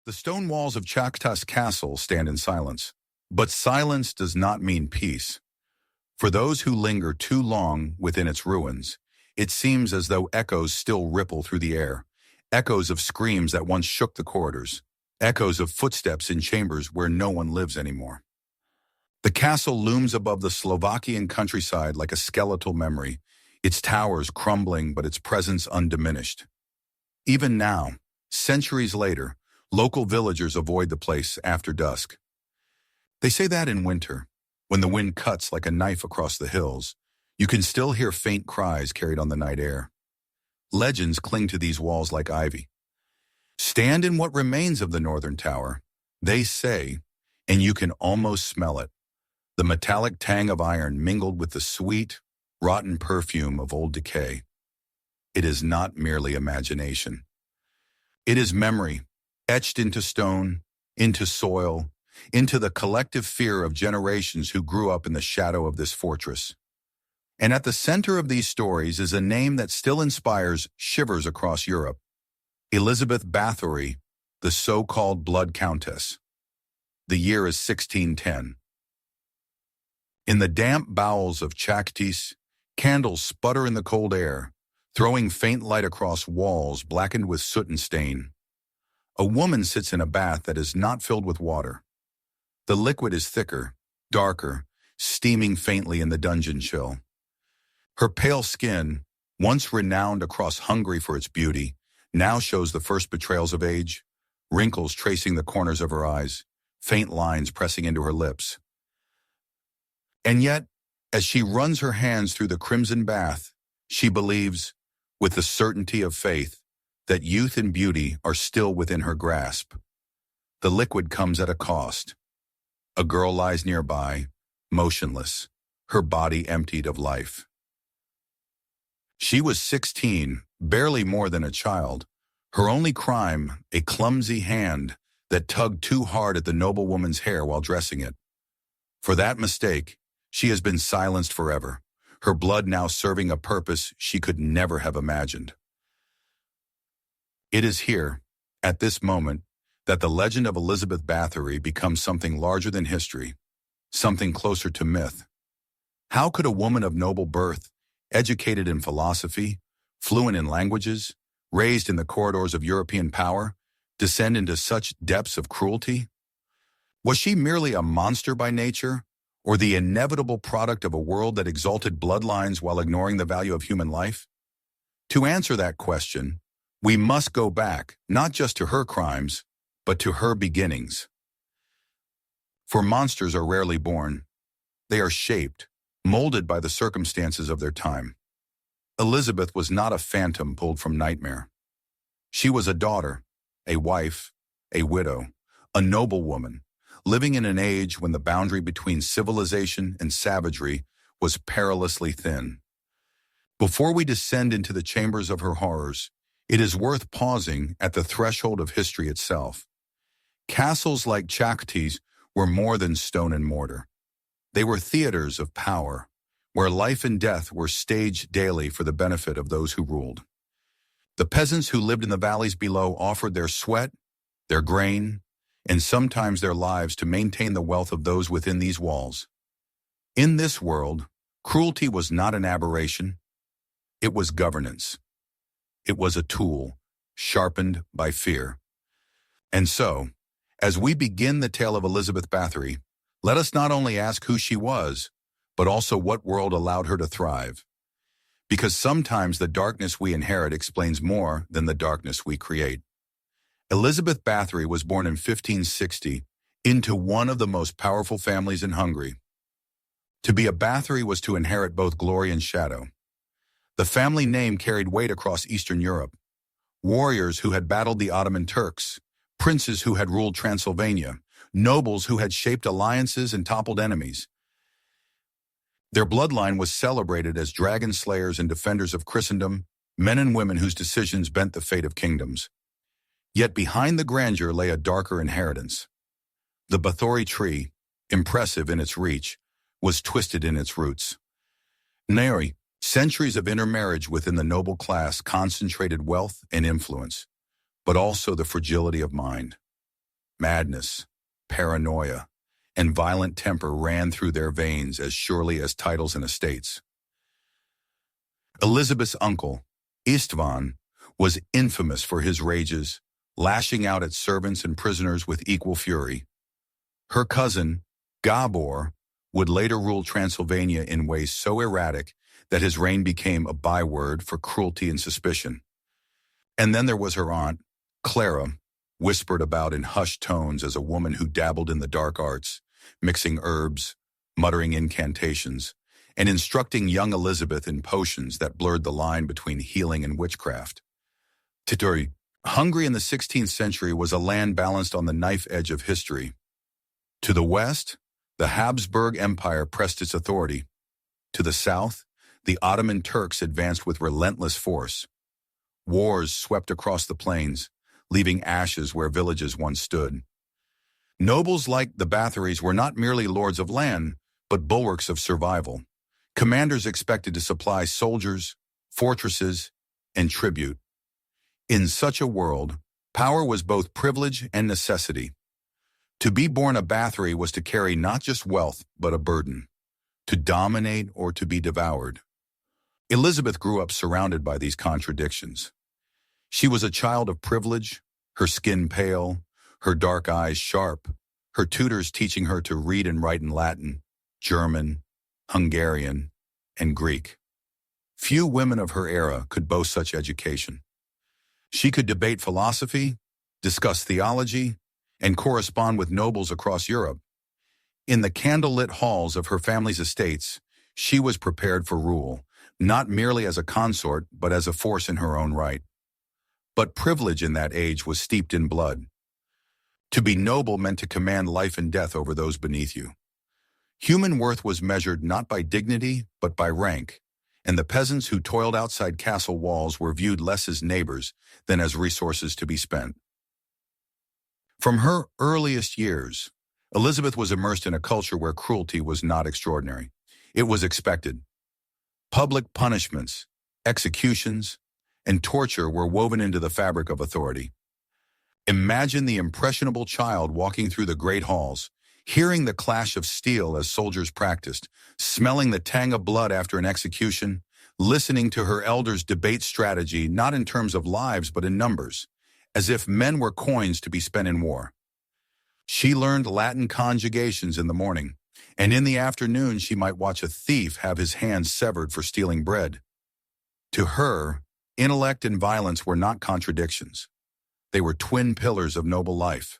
The stone walls of Čachtice Castle stand in silence. But silence does not mean peace. For those who linger too long within its ruins, it seems as though echoes still ripple through the air, echoes of screams that once shook the corridors, echoes of footsteps in chambers where no one lives anymore. The castle looms above the Slovakian countryside like a skeletal memory, its towers crumbling but its presence undiminished. Even now, centuries later, local villagers avoid the place after dusk. They say that in winter, when the wind cuts like a knife across the hills, you can still hear faint cries carried on the night air. Legends cling to these walls like ivy. Stand in what remains of the northern tower, they say, and you can almost smell it. The metallic tang of iron mingled with the sweet, rotten perfume of old decay. It is not merely imagination. It is memory, etched into stone, into soil, into the collective fear of generations who grew up in the shadow of this fortress. And at the center of these stories is a name that still inspires shivers across Europe. Elizabeth Báthory, the so-called Blood Countess. The year is 1610. In the damp bowels of Čachtice, candles sputter in the cold air, throwing faint light across walls blackened with soot and stain. A woman sits in a bath that is not filled with water. The liquid is thicker, darker, steaming faintly in the dungeon chill. Her pale skin, once renowned across Hungary for its beauty, now shows the first betrayals of age, wrinkles tracing the corners of her eyes, faint lines pressing into her lips. And yet, as she runs her hands through the crimson bath, she believes, with the certainty of faith, that youth and beauty are still within her grasp. The liquid comes at a cost. A girl lies nearby, motionless, her body emptied of life. She was 16, barely more than a child. Her only crime, a clumsy hand that tugged too hard at the noblewoman's hair while dressing it. For that mistake, she has been silenced forever, her blood now serving a purpose she could never have imagined. It is here, at this moment, that the legend of Elizabeth Báthory becomes something larger than history, something closer to myth. How could a woman of noble birth, educated in philosophy, fluent in languages, raised in the corridors of European power, descend into such depths of cruelty? Was she merely a monster by nature, or the inevitable product of a world that exalted bloodlines while ignoring the value of human life? To answer that question, we must go back, not just to her crimes, but to her beginnings. For monsters are rarely born. They are shaped, molded by the circumstances of their time. Elizabeth was not a phantom pulled from nightmare. She was a daughter, a wife, a widow, a noblewoman, living in an age when the boundary between civilization and savagery was perilously thin. Before we descend into the chambers of her horrors, it is worth pausing at the threshold of history itself. Castles like Čachtice were more than stone and mortar. They were theaters of power, where life and death were staged daily for the benefit of those who ruled. The peasants who lived in the valleys below offered their sweat, their grain, and sometimes their lives to maintain the wealth of those within these walls. In this world, cruelty was not an aberration. It was governance. It was a tool, sharpened by fear. And so, as we begin the tale of Elizabeth Báthory, let us not only ask who she was, but also what world allowed her to thrive. Because sometimes the darkness we inherit explains more than the darkness we create. Elizabeth Báthory was born in 1560 into one of the most powerful families in Hungary. To be a Báthory was to inherit both glory and shadow. The family name carried weight across Eastern Europe. Warriors who had battled the Ottoman Turks, princes who had ruled Transylvania, nobles who had shaped alliances and toppled enemies. Their bloodline was celebrated as dragon slayers and defenders of Christendom, men and women whose decisions bent the fate of kingdoms. Yet behind the grandeur lay a darker inheritance. The Báthory tree, impressive in its reach, was twisted in its roots. Nary, centuries of intermarriage within the noble class concentrated wealth and influence, but also the fragility of mind. madness, paranoia, and violent temper ran through their veins as surely as titles and estates. Elizabeth's uncle, Istvan, was infamous for his rages, lashing out at servants and prisoners with equal fury. Her cousin, Gabor, would later rule Transylvania in ways so erratic that his reign became a byword for cruelty and suspicion. And then there was her aunt, Clara, whispered about in hushed tones as a woman who dabbled in the dark arts, mixing herbs, muttering incantations, and instructing young Elizabeth in potions that blurred the line between healing and witchcraft. Titori, Hungary in the 16th century was a land balanced on the knife edge of history. To the west, the Habsburg Empire pressed its authority. To the south, the Ottoman Turks advanced with relentless force. Wars swept across the plains, leaving ashes where villages once stood. Nobles like the Báthorys were not merely lords of land, but bulwarks of survival. Commanders expected to supply soldiers, fortresses, and tribute. In such a world, power was both privilege and necessity. To be born a Báthory was to carry not just wealth, but a burden, to dominate or to be devoured. Elizabeth grew up surrounded by these contradictions. She was a child of privilege, her skin pale, her dark eyes sharp, her tutors teaching her to read and write in Latin, German, Hungarian, and Greek. Few women of her era could boast such education. She could debate philosophy, discuss theology, and correspond with nobles across Europe. In the candlelit halls of her family's estates, she was prepared for rule, not merely as a consort, but as a force in her own right. But privilege in that age was steeped in blood. To be noble meant to command life and death over those beneath you. Human worth was measured not by dignity, but by rank, and the peasants who toiled outside castle walls were viewed less as neighbors than as resources to be spent. From her earliest years, Elizabeth was immersed in a culture where cruelty was not extraordinary. It was expected. Public punishments, executions, and torture were woven into the fabric of authority. Imagine the impressionable child walking through the great halls, hearing the clash of steel as soldiers practiced, smelling the tang of blood after an execution, listening to her elders debate strategy not in terms of lives but in numbers, as if men were coins to be spent in war. She learned Latin conjugations in the morning, and in the afternoon she might watch a thief have his hands severed for stealing bread. To her, intellect and violence were not contradictions. They were twin pillars of noble life.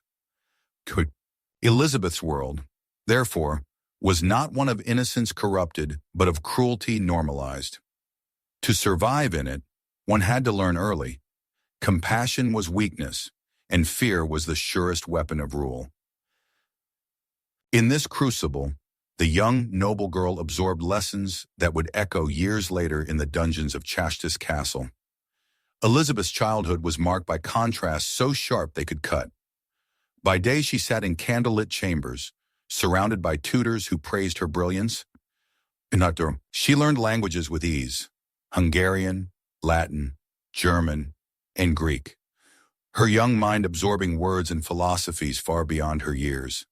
Elizabeth's world, therefore, was not one of innocence corrupted, but of cruelty normalized. To survive in it, one had to learn early. Compassion was weakness, and fear was the surest weapon of rule. In this crucible, the young noble girl absorbed lessons that would echo years later in the dungeons of Čachtice Castle. Elizabeth's childhood was marked by contrasts so sharp they could cut. By day she sat in candlelit chambers, surrounded by tutors who praised her brilliance. She learned languages with ease: Hungarian, Latin, German, and Greek, her young mind absorbing words and philosophies far beyond her years.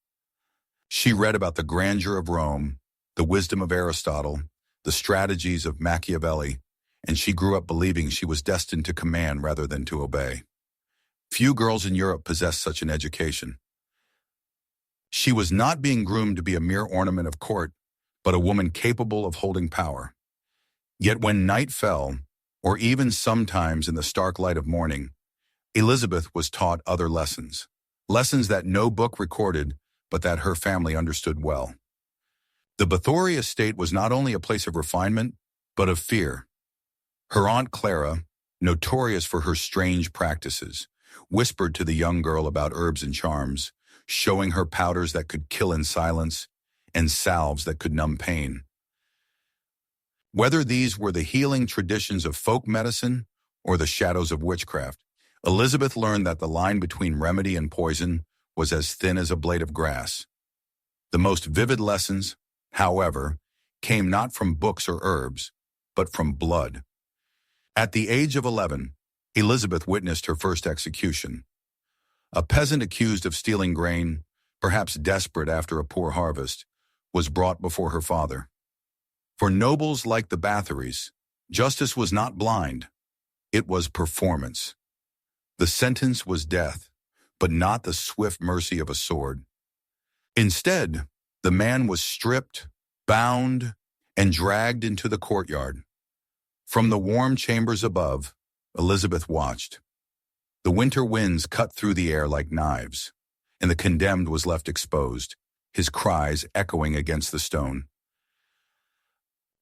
She read about the grandeur of Rome, the wisdom of Aristotle, the strategies of Machiavelli, and she grew up believing she was destined to command rather than to obey. Few girls in Europe possessed such an education. She was not being groomed to be a mere ornament of court, but a woman capable of holding power. Yet when night fell, or even sometimes in the stark light of morning, Elizabeth was taught other lessons, lessons that no book recorded, but that her family understood well. The Báthory estate was not only a place of refinement, but of fear. Her aunt Clara, notorious for her strange practices, whispered to the young girl about herbs and charms, showing her powders that could kill in silence and salves that could numb pain. Whether these were the healing traditions of folk medicine or the shadows of witchcraft, Elizabeth learned that the line between remedy and poison was as thin as a blade of grass. The most vivid lessons, however, came not from books or herbs, but from blood. At the age of 11, Elizabeth witnessed her first execution. A peasant accused of stealing grain, perhaps desperate after a poor harvest, was brought before her father. For nobles like the Báthorys, justice was not blind, it was performance. The sentence was death, but not the swift mercy of a sword. Instead, the man was stripped, bound, and dragged into the courtyard. From the warm chambers above, Elizabeth watched. The winter winds cut through the air like knives, and the condemned was left exposed, his cries echoing against the stone.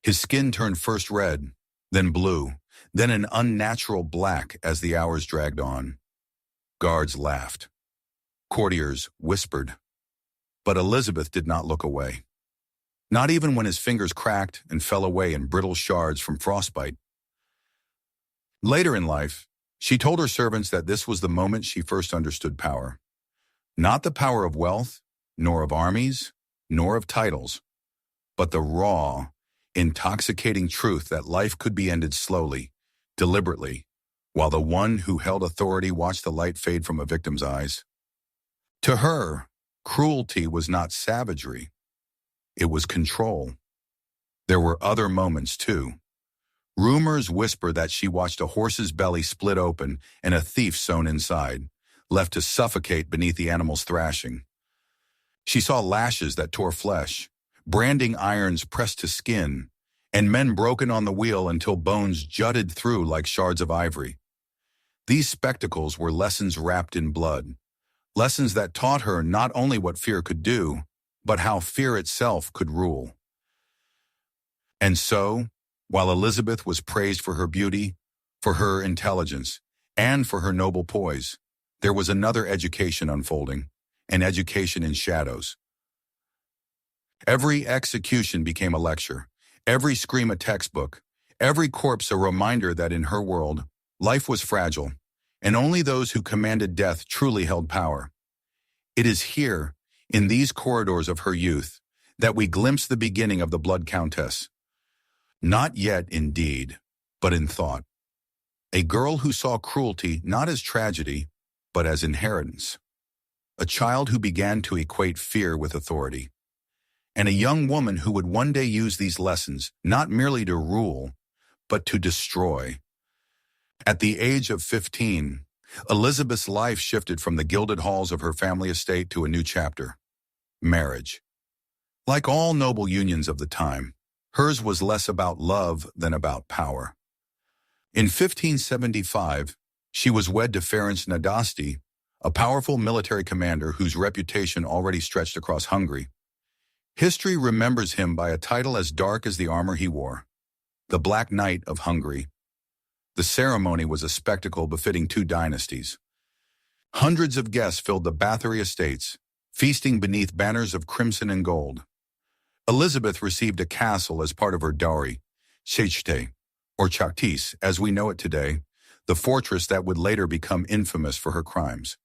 His skin turned first red, then blue, then an unnatural black as the hours dragged on. Guards laughed. Courtiers whispered. But Elizabeth did not look away. Not even when his fingers cracked and fell away in brittle shards from frostbite. Later in life, she told her servants that this was the moment she first understood power. Not the power of wealth, nor of armies, nor of titles, but the raw, intoxicating truth that life could be ended slowly, deliberately, while the one who held authority watched the light fade from a victim's eyes. To her, cruelty was not savagery. It was control. There were other moments, too. Rumors whisper that she watched a horse's belly split open and a thief sewn inside, left to suffocate beneath the animal's thrashing. She saw lashes that tore flesh, branding irons pressed to skin, and men broken on the wheel until bones jutted through like shards of ivory. These spectacles were lessons wrapped in blood, lessons that taught her not only what fear could do, but how fear itself could rule. And so, while Elizabeth was praised for her beauty, for her intelligence, and for her noble poise, there was another education unfolding, an education in shadows. Every execution became a lecture, every scream a textbook, every corpse a reminder that in her world, life was fragile, and only those who commanded death truly held power. It is here, in these corridors of her youth, that we glimpse the beginning of the Blood Countess. Not yet in deed, but in thought. A girl who saw cruelty not as tragedy, but as inheritance. A child who began to equate fear with authority. And a young woman who would one day use these lessons not merely to rule, but to destroy. At the age of 15, Elizabeth's life shifted from the gilded halls of her family estate to a new chapter: marriage. Like all noble unions of the time, hers was less about love than about power. In 1575, she was wed to Ferenc Nadasdy, a powerful military commander whose reputation already stretched across Hungary. History remembers him by a title as dark as the armor he wore, the Black Knight of Hungary. The ceremony was a spectacle befitting two dynasties. Hundreds of guests filled the Báthory estates, feasting beneath banners of crimson and gold. Elizabeth received a castle as part of her dowry, Čachtice, or Čachtice as we know it today, the fortress that would later become infamous for her crimes.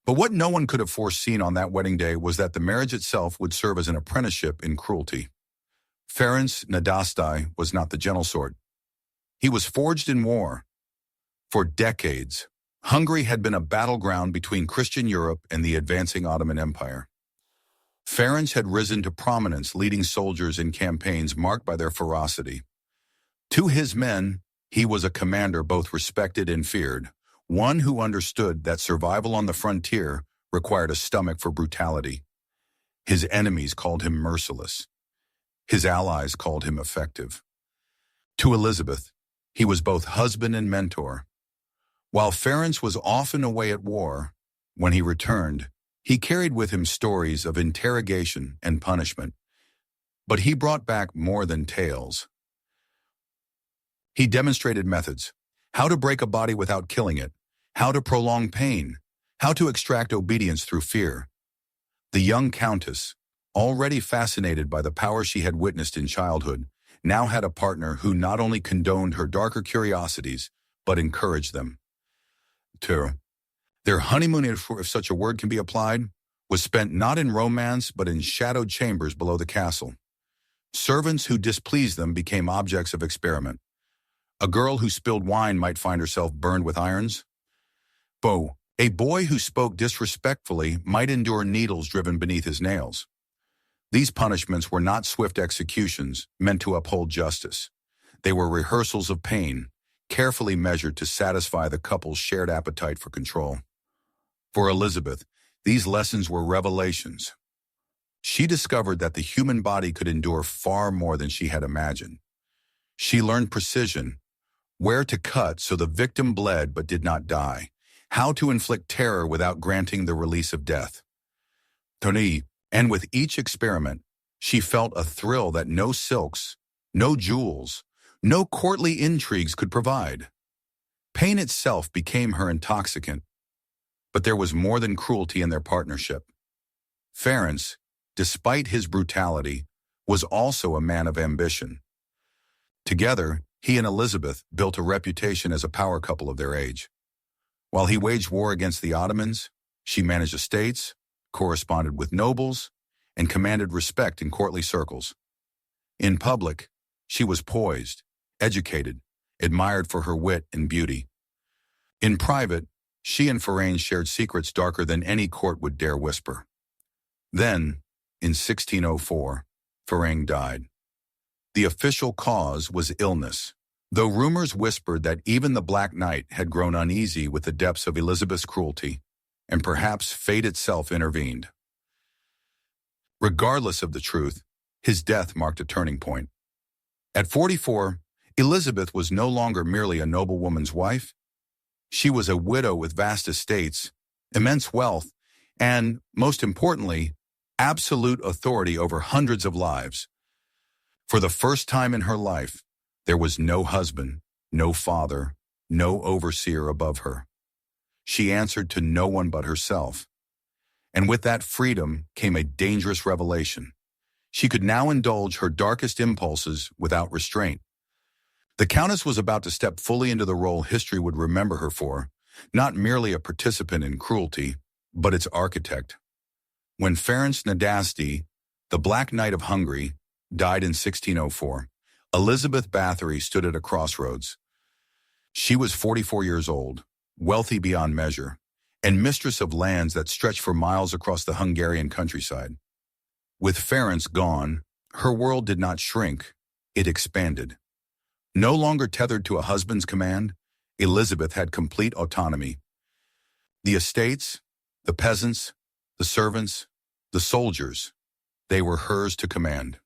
But what no one could have foreseen on that wedding day was that the marriage itself would serve as an apprenticeship in cruelty. Ferenc Nadasdy was not the gentle sort. He was forged in war. For decades, Hungary had been a battleground between Christian Europe and the advancing Ottoman Empire. Ferenc had risen to prominence, leading soldiers in campaigns marked by their ferocity. To his men, he was a commander both respected and feared, one who understood that survival on the frontier required a stomach for brutality. His enemies called him merciless. His allies called him effective. To Elizabeth, he was both husband and mentor. While Ferenc was often away at war, when he returned, he carried with him stories of interrogation and punishment. But he brought back more than tales. He demonstrated methods: how to break a body without killing it, how to prolong pain, how to extract obedience through fear. The young countess, already fascinated by the power she had witnessed in childhood, now had a partner who not only condoned her darker curiosities, but encouraged them. Their honeymoon, if such a word can be applied, was spent not in romance but in shadowed chambers below the castle. Servants who displeased them became objects of experiment. A girl who spilled wine might find herself burned with irons. A boy who spoke disrespectfully might endure needles driven beneath his nails. These punishments were not swift executions meant to uphold justice. They were rehearsals of pain, carefully measured to satisfy the couple's shared appetite for control. For Elizabeth, these lessons were revelations. She discovered that the human body could endure far more than she had imagined. She learned precision, where to cut so the victim bled but did not die, how to inflict terror without granting the release of death. And with each experiment, she felt a thrill that no silks, no jewels, no courtly intrigues could provide. Pain itself became her intoxicant, but there was more than cruelty in their partnership. Ferenc, despite his brutality, was also a man of ambition. Together, he and Elizabeth built a reputation as a power couple of their age. While he waged war against the Ottomans, she managed estates, corresponded with nobles, and commanded respect in courtly circles. In public, she was poised, educated, admired for her wit and beauty. In private, she and Ferenc shared secrets darker than any court would dare whisper. Then, in 1604, Ferenc died. The official cause was illness, though rumors whispered that even the Black Knight had grown uneasy with the depths of Elizabeth's cruelty, and perhaps fate itself intervened. Regardless of the truth, his death marked a turning point. At 44, Elizabeth was no longer merely a noblewoman's wife. She was a widow with vast estates, immense wealth, and, most importantly, absolute authority over hundreds of lives. For the first time in her life, there was no husband, no father, no overseer above her. She answered to no one but herself. And with that freedom came a dangerous revelation. She could now indulge her darkest impulses without restraint. The Countess was about to step fully into the role history would remember her for, not merely a participant in cruelty, but its architect. When Ferenc Nadasdy, the Black Knight of Hungary, died in 1604, Elizabeth Báthory stood at a crossroads. She was 44 years old, wealthy beyond measure, and mistress of lands that stretched for miles across the Hungarian countryside. With Ferenc gone, her world did not shrink, it expanded. No longer tethered to a husband's command, Elizabeth had complete autonomy. The estates, the peasants, the servants, the soldiers, they were hers to command.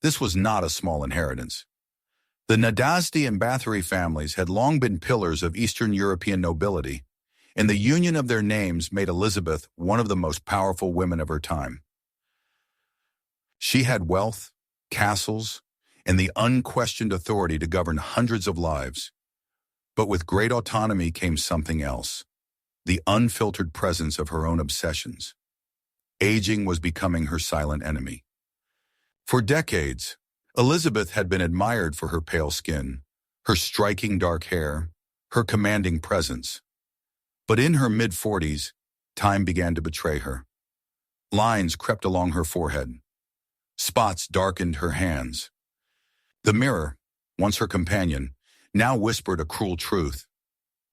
This was not a small inheritance. The Nadasdy and Báthory families had long been pillars of Eastern European nobility, and the union of their names made Elizabeth one of the most powerful women of her time. She had wealth, castles, and the unquestioned authority to govern hundreds of lives. But with great autonomy came something else, the unfiltered presence of her own obsessions. Aging was becoming her silent enemy. For decades, Elizabeth had been admired for her pale skin, her striking dark hair, her commanding presence. But in her mid-40s, time began to betray her. Lines crept along her forehead. Spots darkened her hands. The mirror, once her companion, now whispered a cruel truth.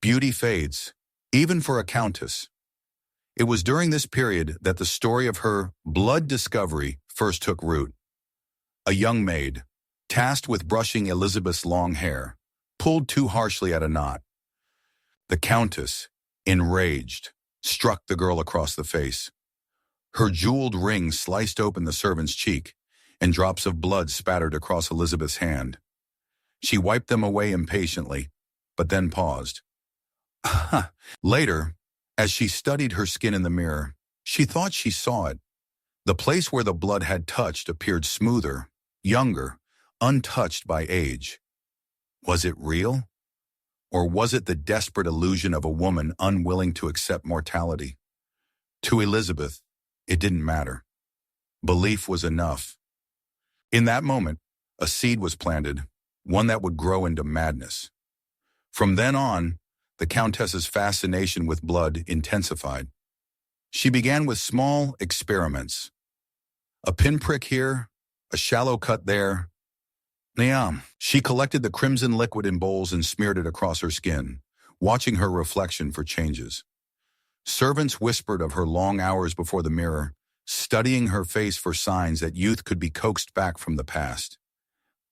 Beauty fades, even for a countess. It was during this period that the story of her blood discovery first took root. A young maid, tasked with brushing Elizabeth's long hair, pulled too harshly at a knot. The countess, enraged, struck the girl across the face. Her jeweled ring sliced open the servant's cheek, and drops of blood spattered across Elizabeth's hand. She wiped them away impatiently, but then paused. Later, as she studied her skin in the mirror, she thought she saw it. The place where the blood had touched appeared smoother, younger, untouched by age. Was it real? Or was it the desperate illusion of a woman unwilling to accept mortality? To Elizabeth, it didn't matter. Belief was enough. In that moment, a seed was planted, one that would grow into madness. From then on, the Countess's fascination with blood intensified. She began with small experiments. A pinprick here, a shallow cut there. She collected the crimson liquid in bowls and smeared it across her skin, watching her reflection for changes. Servants whispered of her long hours before the mirror, studying her face for signs that youth could be coaxed back from the past.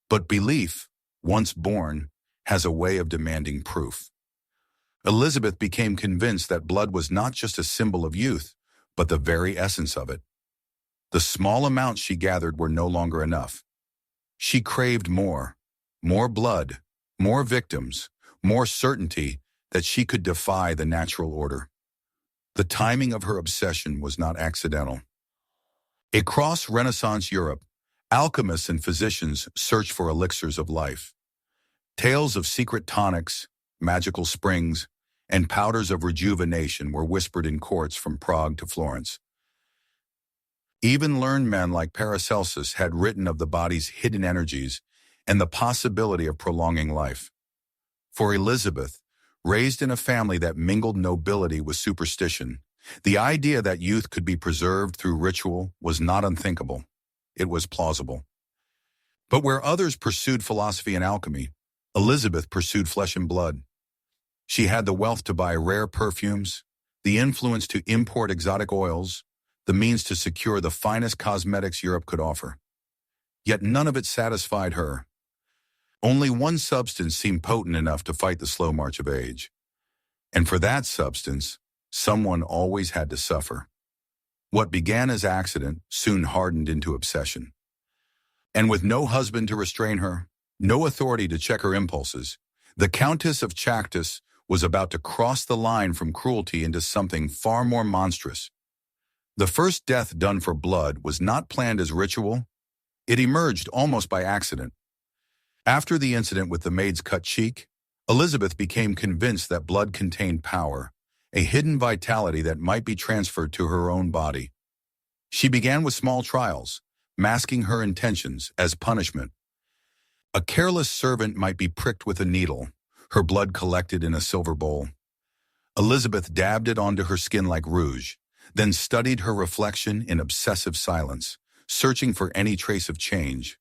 But belief, once born, has a way of demanding proof. Elizabeth became convinced that blood was not just a symbol of youth, but the very essence of it. The small amounts she gathered were no longer enough. She craved more blood, more victims, more certainty that she could defy the natural order. The timing of her obsession was not accidental. Across Renaissance Europe, alchemists and physicians searched for elixirs of life. Tales of secret tonics, magical springs, and powders of rejuvenation were whispered in courts from Prague to Florence. Even learned men like Paracelsus had written of the body's hidden energies and the possibility of prolonging life. For Elizabeth, raised in a family that mingled nobility with superstition, the idea that youth could be preserved through ritual was not unthinkable. It was plausible. But where others pursued philosophy and alchemy, Elizabeth pursued flesh and blood. She had the wealth to buy rare perfumes, the influence to import exotic oils, the means to secure the finest cosmetics Europe could offer. Yet none of it satisfied her. Only one substance seemed potent enough to fight the slow march of age. And for that substance, someone always had to suffer. What began as accident soon hardened into obsession. And with no husband to restrain her, no authority to check her impulses, the Countess of Čachtice was about to cross the line from cruelty into something far more monstrous. The first death done for blood was not planned as ritual. It emerged almost by accident. After the incident with the maid's cut cheek, Elizabeth became convinced that blood contained power, a hidden vitality that might be transferred to her own body. She began with small trials, masking her intentions as punishment. A careless servant might be pricked with a needle, her blood collected in a silver bowl. Elizabeth dabbed it onto her skin like rouge, then studied her reflection in obsessive silence, searching for any trace of change.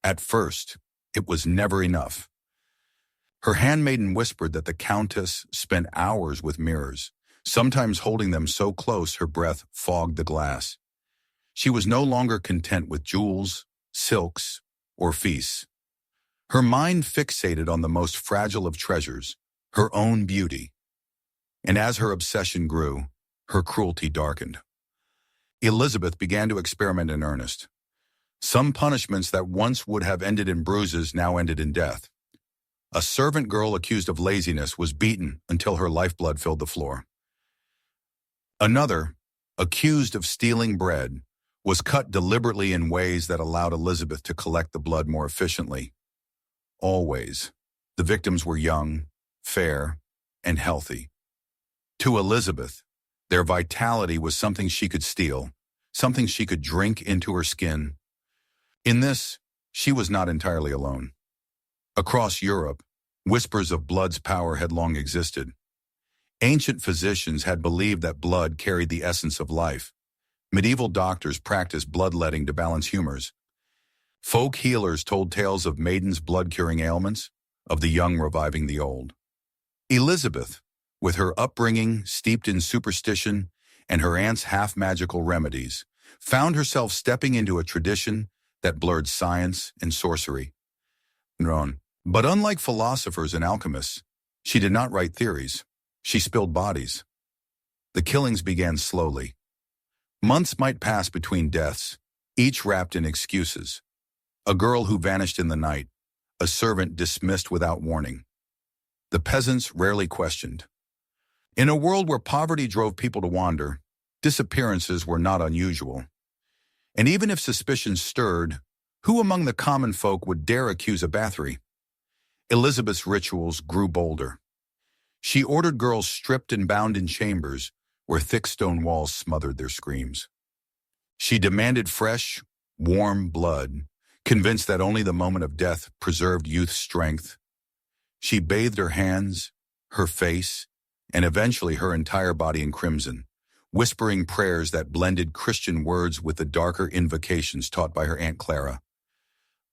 At first, it was never enough. Her handmaiden whispered that the Countess spent hours with mirrors, sometimes holding them so close her breath fogged the glass. She was no longer content with jewels, silks, or feasts. Her mind fixated on the most fragile of treasures, her own beauty. And as her obsession grew, her cruelty darkened. Elizabeth began to experiment in earnest. Some punishments that once would have ended in bruises now ended in death. A servant girl accused of laziness was beaten until her lifeblood filled the floor. Another, accused of stealing bread, was cut deliberately in ways that allowed Elizabeth to collect the blood more efficiently. Always, the victims were young, fair, and healthy. To Elizabeth, their vitality was something she could steal, something she could drink into her skin. In this, she was not entirely alone. Across Europe, whispers of blood's power had long existed. Ancient physicians had believed that blood carried the essence of life. Medieval doctors practiced bloodletting to balance humors. Folk healers told tales of maidens' blood-curing ailments, of the young reviving the old. Elizabeth, with her upbringing steeped in superstition and her aunt's half-magical remedies, found herself stepping into a tradition that blurred science and sorcery. But unlike philosophers and alchemists, she did not write theories. She spilled bodies. The killings began slowly. Months might pass between deaths, each wrapped in excuses. A girl who vanished in the night, a servant dismissed without warning. The peasants rarely questioned. In a world where poverty drove people to wander, disappearances were not unusual. And even if suspicions stirred, who among the common folk would dare accuse a Báthory? Elizabeth's rituals grew bolder. She ordered girls stripped and bound in chambers where thick stone walls smothered their screams. She demanded fresh, warm blood, convinced that only the moment of death preserved youth's strength. She bathed her hands, her face, and eventually her entire body in crimson, whispering prayers that blended Christian words with the darker invocations taught by her Aunt Clara.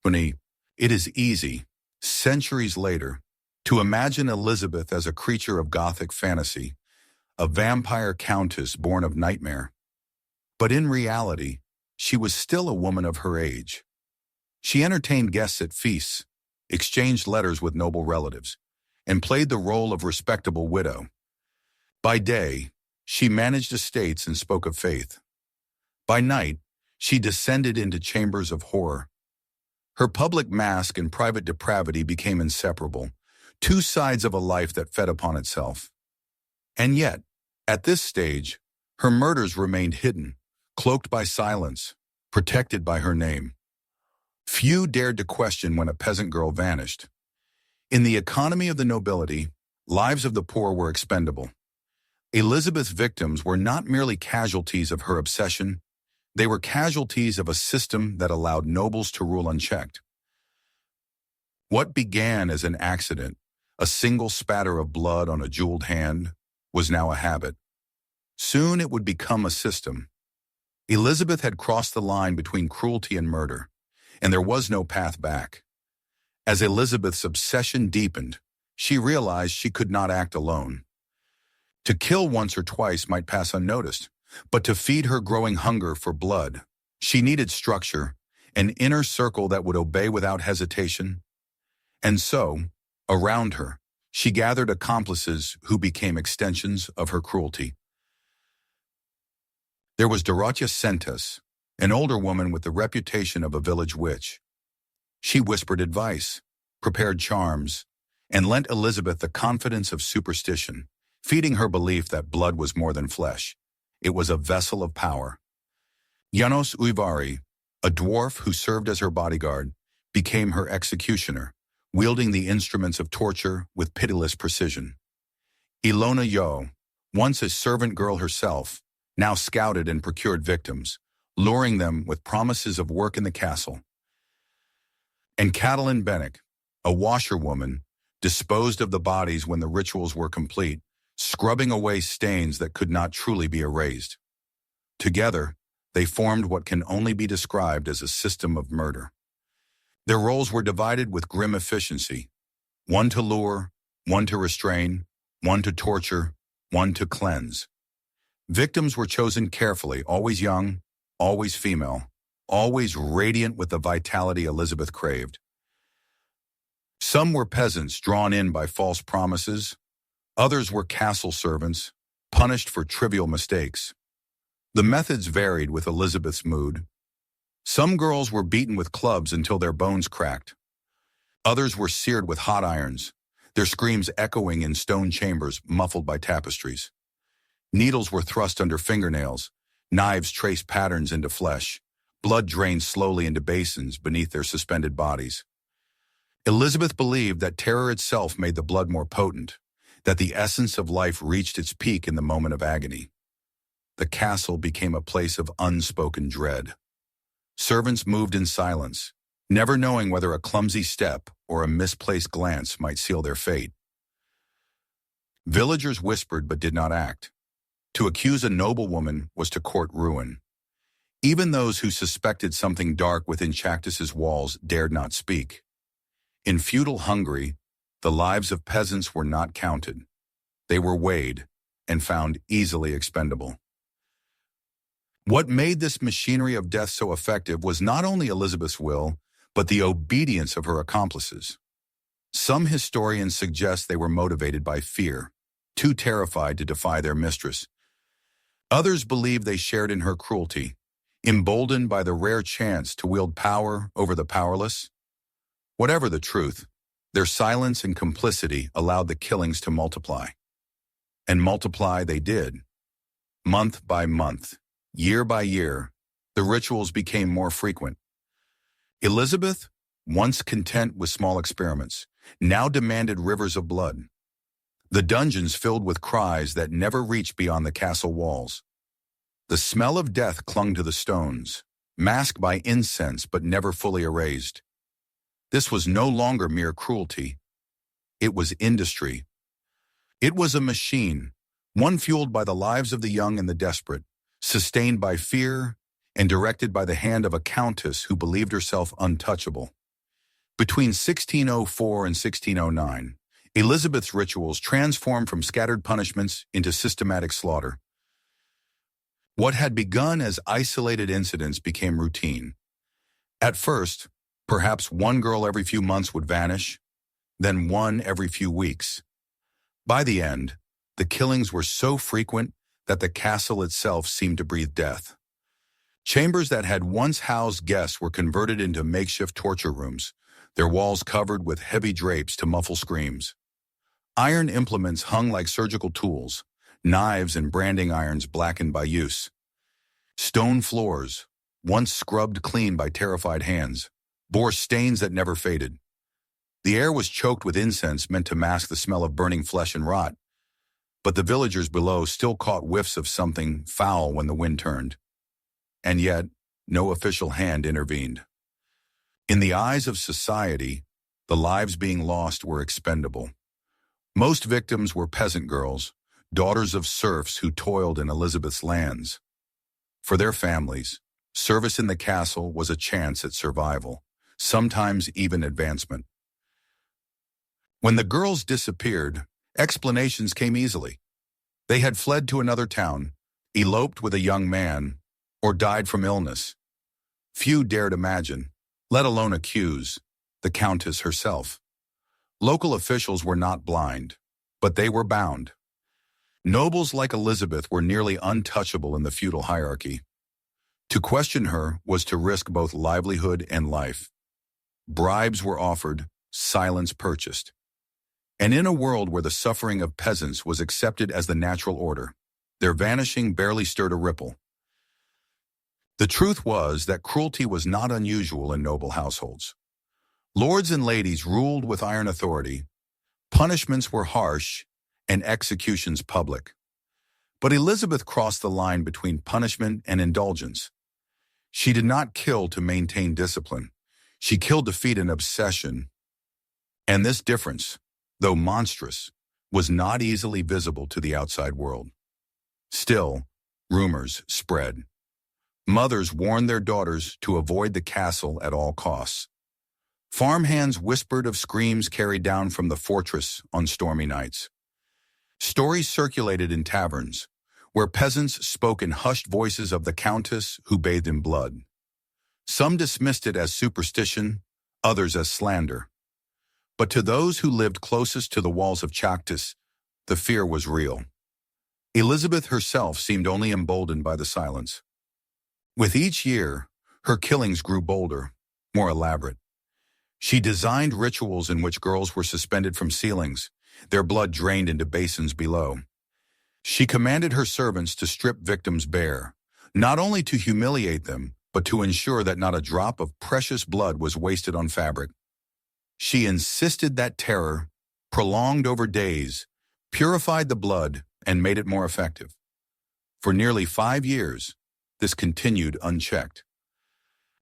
It is easy, centuries later, to imagine Elizabeth as a creature of Gothic fantasy, a vampire countess born of nightmare. But in reality, she was still a woman of her age. She entertained guests at feasts, exchanged letters with noble relatives, and played the role of respectable widow. By day, she managed estates and spoke of faith. By night, she descended into chambers of horror. Her public mask and private depravity became inseparable, two sides of a life that fed upon itself. And yet, at this stage, her murders remained hidden, cloaked by silence, protected by her name. Few dared to question when a peasant girl vanished. In the economy of the nobility, lives of the poor were expendable. Elizabeth's victims were not merely casualties of her obsession, they were casualties of a system that allowed nobles to rule unchecked. What began as an accident, a single spatter of blood on a jeweled hand, was now a habit. Soon it would become a system. Elizabeth had crossed the line between cruelty and murder, and there was no path back. As Elizabeth's obsession deepened, she realized she could not act alone. To kill once or twice might pass unnoticed, but to feed her growing hunger for blood, she needed structure, an inner circle that would obey without hesitation. And so, around her, she gathered accomplices who became extensions of her cruelty. There was Čachtice, an older woman with the reputation of a village witch. She whispered advice, prepared charms, and lent Elizabeth the confidence of superstition, feeding her belief that blood was more than flesh. It was a vessel of power. János Ujvari, a dwarf who served as her bodyguard, became her executioner, wielding the instruments of torture with pitiless precision. Ilona Yo, once a servant girl herself, now scouted and procured victims, luring them with promises of work in the castle. And Catalin Bennick, a washerwoman, disposed of the bodies when the rituals were complete, scrubbing away stains that could not truly be erased. Together, they formed what can only be described as a system of murder. Their roles were divided with grim efficiency, one to lure, one to restrain, one to torture, one to cleanse. Victims were chosen carefully, always young, always female, always radiant with the vitality Elizabeth craved. Some were peasants drawn in by false promises. Others were castle servants, punished for trivial mistakes. The methods varied with Elizabeth's mood. Some girls were beaten with clubs until their bones cracked. Others were seared with hot irons, their screams echoing in stone chambers muffled by tapestries. Needles were thrust under fingernails, knives traced patterns into flesh, blood drained slowly into basins beneath their suspended bodies. Elizabeth believed that terror itself made the blood more potent, that the essence of life reached its peak in the moment of agony. The castle became a place of unspoken dread. Servants moved in silence, never knowing whether a clumsy step or a misplaced glance might seal their fate. Villagers whispered but did not act. To accuse a noblewoman was to court ruin. Even those who suspected something dark within Čachtice's walls dared not speak. In feudal Hungary, the lives of peasants were not counted. They were weighed and found easily expendable. What made this machinery of death so effective was not only Elizabeth's will, but the obedience of her accomplices. Some historians suggest they were motivated by fear, too terrified to defy their mistress. Others believe they shared in her cruelty, emboldened by the rare chance to wield power over the powerless. Whatever the truth, their silence and complicity allowed the killings to multiply. And multiply they did. Month by month, year by year, the rituals became more frequent. Elizabeth, once content with small experiments, now demanded rivers of blood. The dungeons filled with cries that never reached beyond the castle walls. The smell of death clung to the stones, masked by incense but never fully erased. This was no longer mere cruelty. It was industry. It was a machine, one fueled by the lives of the young and the desperate, sustained by fear, and directed by the hand of a countess who believed herself untouchable. Between 1604 and 1609, Elizabeth's rituals transformed from scattered punishments into systematic slaughter. What had begun as isolated incidents became routine. At first, perhaps one girl every few months would vanish, then one every few weeks. By the end, the killings were so frequent that the castle itself seemed to breathe death. Chambers that had once housed guests were converted into makeshift torture rooms, their walls covered with heavy drapes to muffle screams. Iron implements hung like surgical tools, knives and branding irons blackened by use. Stone floors, once scrubbed clean by terrified hands, bore stains that never faded. The air was choked with incense meant to mask the smell of burning flesh and rot, but the villagers below still caught whiffs of something foul when the wind turned. And yet, no official hand intervened. In the eyes of society, the lives being lost were expendable. Most victims were peasant girls, daughters of serfs who toiled in Elizabeth's lands. For their families, service in the castle was a chance at survival, sometimes even advancement. When the girls disappeared, explanations came easily. They had fled to another town, eloped with a young man, or died from illness. Few dared imagine, let alone accuse, the Countess herself. Local officials were not blind, but they were bound. Nobles like Elizabeth were nearly untouchable in the feudal hierarchy. To question her was to risk both livelihood and life. Bribes were offered, silence purchased. And in a world where the suffering of peasants was accepted as the natural order, their vanishing barely stirred a ripple. The truth was that cruelty was not unusual in noble households. Lords and ladies ruled with iron authority, punishments were harsh, and executions public. But Elizabeth crossed the line between punishment and indulgence. She did not kill to maintain discipline. She killed to feed an obsession. And this difference, though monstrous, was not easily visible to the outside world. Still, rumors spread. Mothers warned their daughters to avoid the castle at all costs. Farmhands whispered of screams carried down from the fortress on stormy nights. Stories circulated in taverns, where peasants spoke in hushed voices of the Countess who bathed in blood. Some dismissed it as superstition, others as slander. But to those who lived closest to the walls of Čachtice, the fear was real. Elizabeth herself seemed only emboldened by the silence. With each year, her killings grew bolder, more elaborate. She designed rituals in which girls were suspended from ceilings, their blood drained into basins below. She commanded her servants to strip victims bare, not only to humiliate them, but to ensure that not a drop of precious blood was wasted on fabric. She insisted that terror, prolonged over days, purified the blood and made it more effective. For nearly 5 years, this continued unchecked.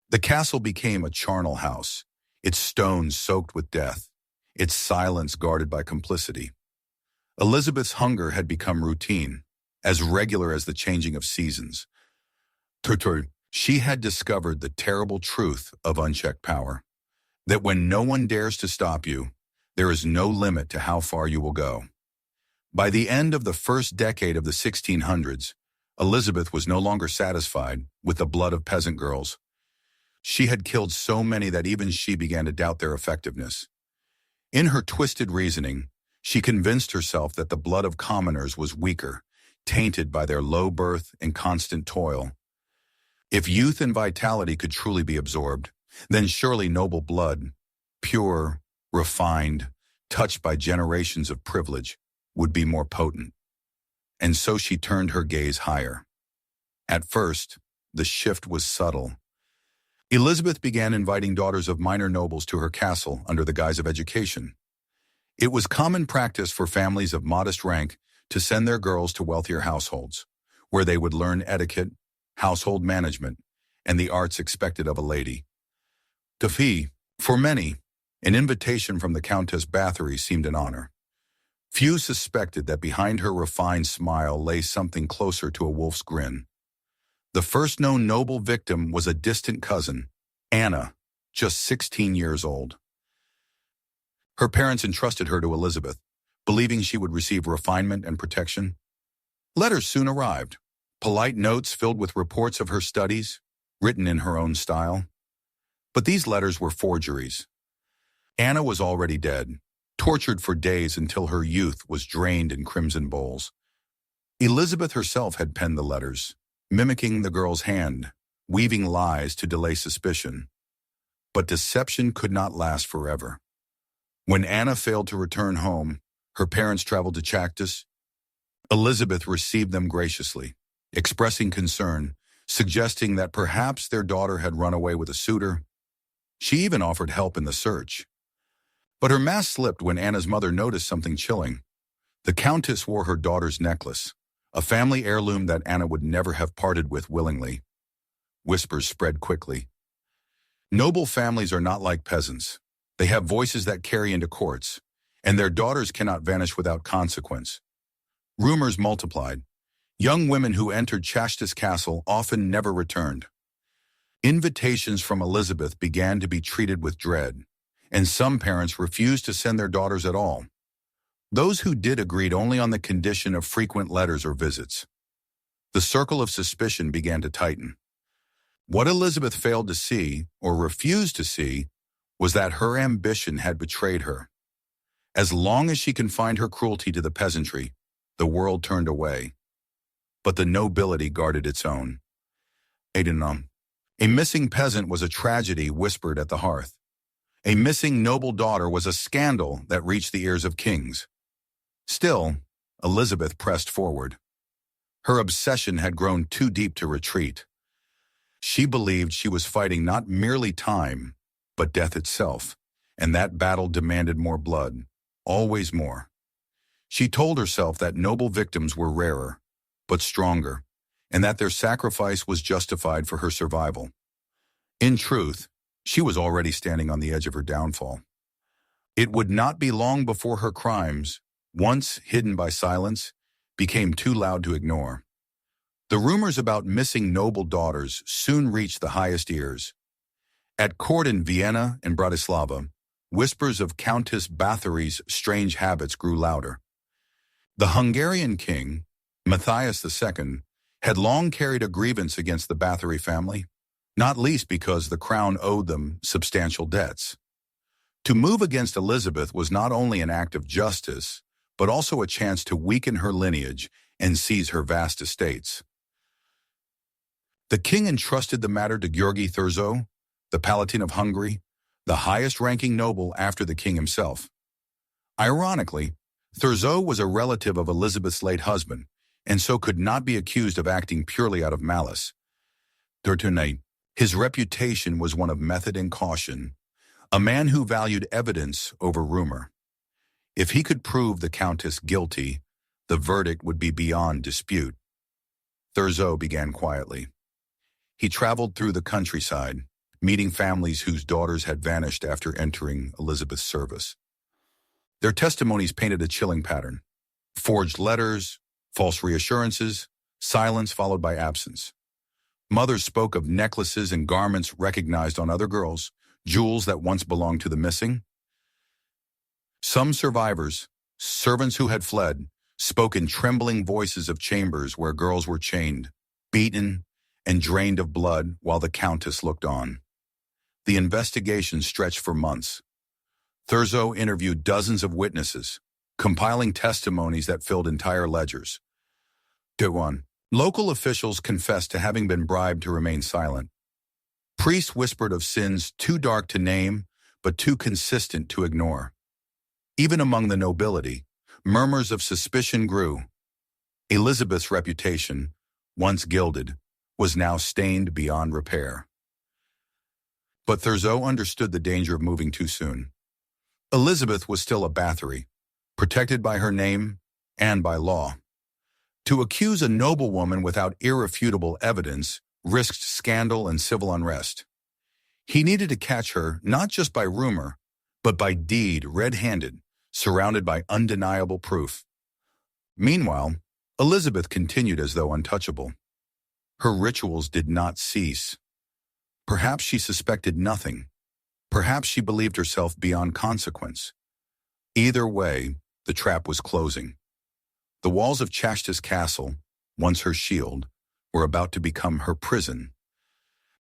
The castle became a charnel house, its stones soaked with death, its silence guarded by complicity. Elizabeth's hunger had become routine, as regular as the changing of seasons. She had discovered the terrible truth of unchecked power, that when no one dares to stop you, there is no limit to how far you will go. By the end of the first decade of the 1600s, Elizabeth was no longer satisfied with the blood of peasant girls. She had killed so many that even she began to doubt their effectiveness. In her twisted reasoning, she convinced herself that the blood of commoners was weaker, tainted by their low birth and constant toil. If youth and vitality could truly be absorbed, then surely noble blood, pure, refined, touched by generations of privilege, would be more potent. And so she turned her gaze higher. At first, the shift was subtle. Elizabeth began inviting daughters of minor nobles to her castle under the guise of education. It was common practice for families of modest rank to send their girls to wealthier households, where they would learn etiquette, household management, and the arts expected of a lady. For many, an invitation from the Countess Báthory seemed an honor. Few suspected that behind her refined smile lay something closer to a wolf's grin. The first known noble victim was a distant cousin, Anna, just 16 years old. Her parents entrusted her to Elizabeth, believing she would receive refinement and protection. Letters soon arrived, polite notes filled with reports of her studies, written in her own style. But these letters were forgeries. Anna was already dead, tortured for days until her youth was drained in crimson bowls. Elizabeth herself had penned the letters, mimicking the girl's hand, weaving lies to delay suspicion. But deception could not last forever. When Anna failed to return home, her parents traveled to Čachtice. Elizabeth received them graciously, expressing concern, suggesting that perhaps their daughter had run away with a suitor. She even offered help in the search. But her mask slipped when Anna's mother noticed something chilling. The Countess wore her daughter's necklace, a family heirloom that Anna would never have parted with willingly. Whispers spread quickly. Noble families are not like peasants. They have voices that carry into courts, and their daughters cannot vanish without consequence. Rumors multiplied. Young women who entered Čachtice Castle often never returned. Invitations from Elizabeth began to be treated with dread, and some parents refused to send their daughters at all. Those who did agreed only on the condition of frequent letters or visits. The circle of suspicion began to tighten. What Elizabeth failed to see, or refused to see, was that her ambition had betrayed her. As long as she confined her cruelty to the peasantry, the world turned away. But the nobility guarded its own. A missing peasant was a tragedy whispered at the hearth. A missing noble daughter was a scandal that reached the ears of kings. Still, Elizabeth pressed forward. Her obsession had grown too deep to retreat. She believed she was fighting not merely time, but death itself, and that battle demanded more blood, always more. She told herself that noble victims were rarer, but stronger, and that their sacrifice was justified for her survival. In truth, she was already standing on the edge of her downfall. It would not be long before her crimes, once hidden by silence, became too loud to ignore. The rumors about missing noble daughters soon reached the highest ears. At court in Vienna and Bratislava, whispers of Countess Báthory's strange habits grew louder. The Hungarian king, Matthias II, had long carried a grievance against the Báthory family, not least because the crown owed them substantial debts. To move against Elizabeth was not only an act of justice, but also a chance to weaken her lineage and seize her vast estates. The king entrusted the matter to György Thurzó, the Palatine of Hungary, the highest-ranking noble after the king himself. Ironically, Thurzó was a relative of Elizabeth's late husband, and so could not be accused of acting purely out of malice. His reputation was one of method and caution, a man who valued evidence over rumor. If he could prove the Countess guilty, the verdict would be beyond dispute. Thurzó began quietly. He traveled through the countryside, meeting families whose daughters had vanished after entering Elizabeth's service. Their testimonies painted a chilling pattern. Forged letters, false reassurances, silence followed by absence. Mothers spoke of necklaces and garments recognized on other girls, jewels that once belonged to the missing. Some survivors, servants who had fled, spoke in trembling voices of chambers where girls were chained, beaten, and drained of blood while the Countess looked on. The investigation stretched for months. Thurzó interviewed dozens of witnesses, compiling testimonies that filled entire ledgers. Local officials confessed to having been bribed to remain silent. Priests whispered of sins too dark to name, but too consistent to ignore. Even among the nobility, murmurs of suspicion grew. Elizabeth's reputation, once gilded, was now stained beyond repair. But Thurzó understood the danger of moving too soon. Elizabeth was still a Báthory, protected by her name and by law. To accuse a noblewoman without irrefutable evidence risked scandal and civil unrest. He needed to catch her not just by rumor, but by deed red-handed, surrounded by undeniable proof. Meanwhile, Elizabeth continued as though untouchable. Her rituals did not cease. Perhaps she suspected nothing. Perhaps she believed herself beyond consequence. Either way, the trap was closing. The walls of Čachtice Castle, once her shield, were about to become her prison.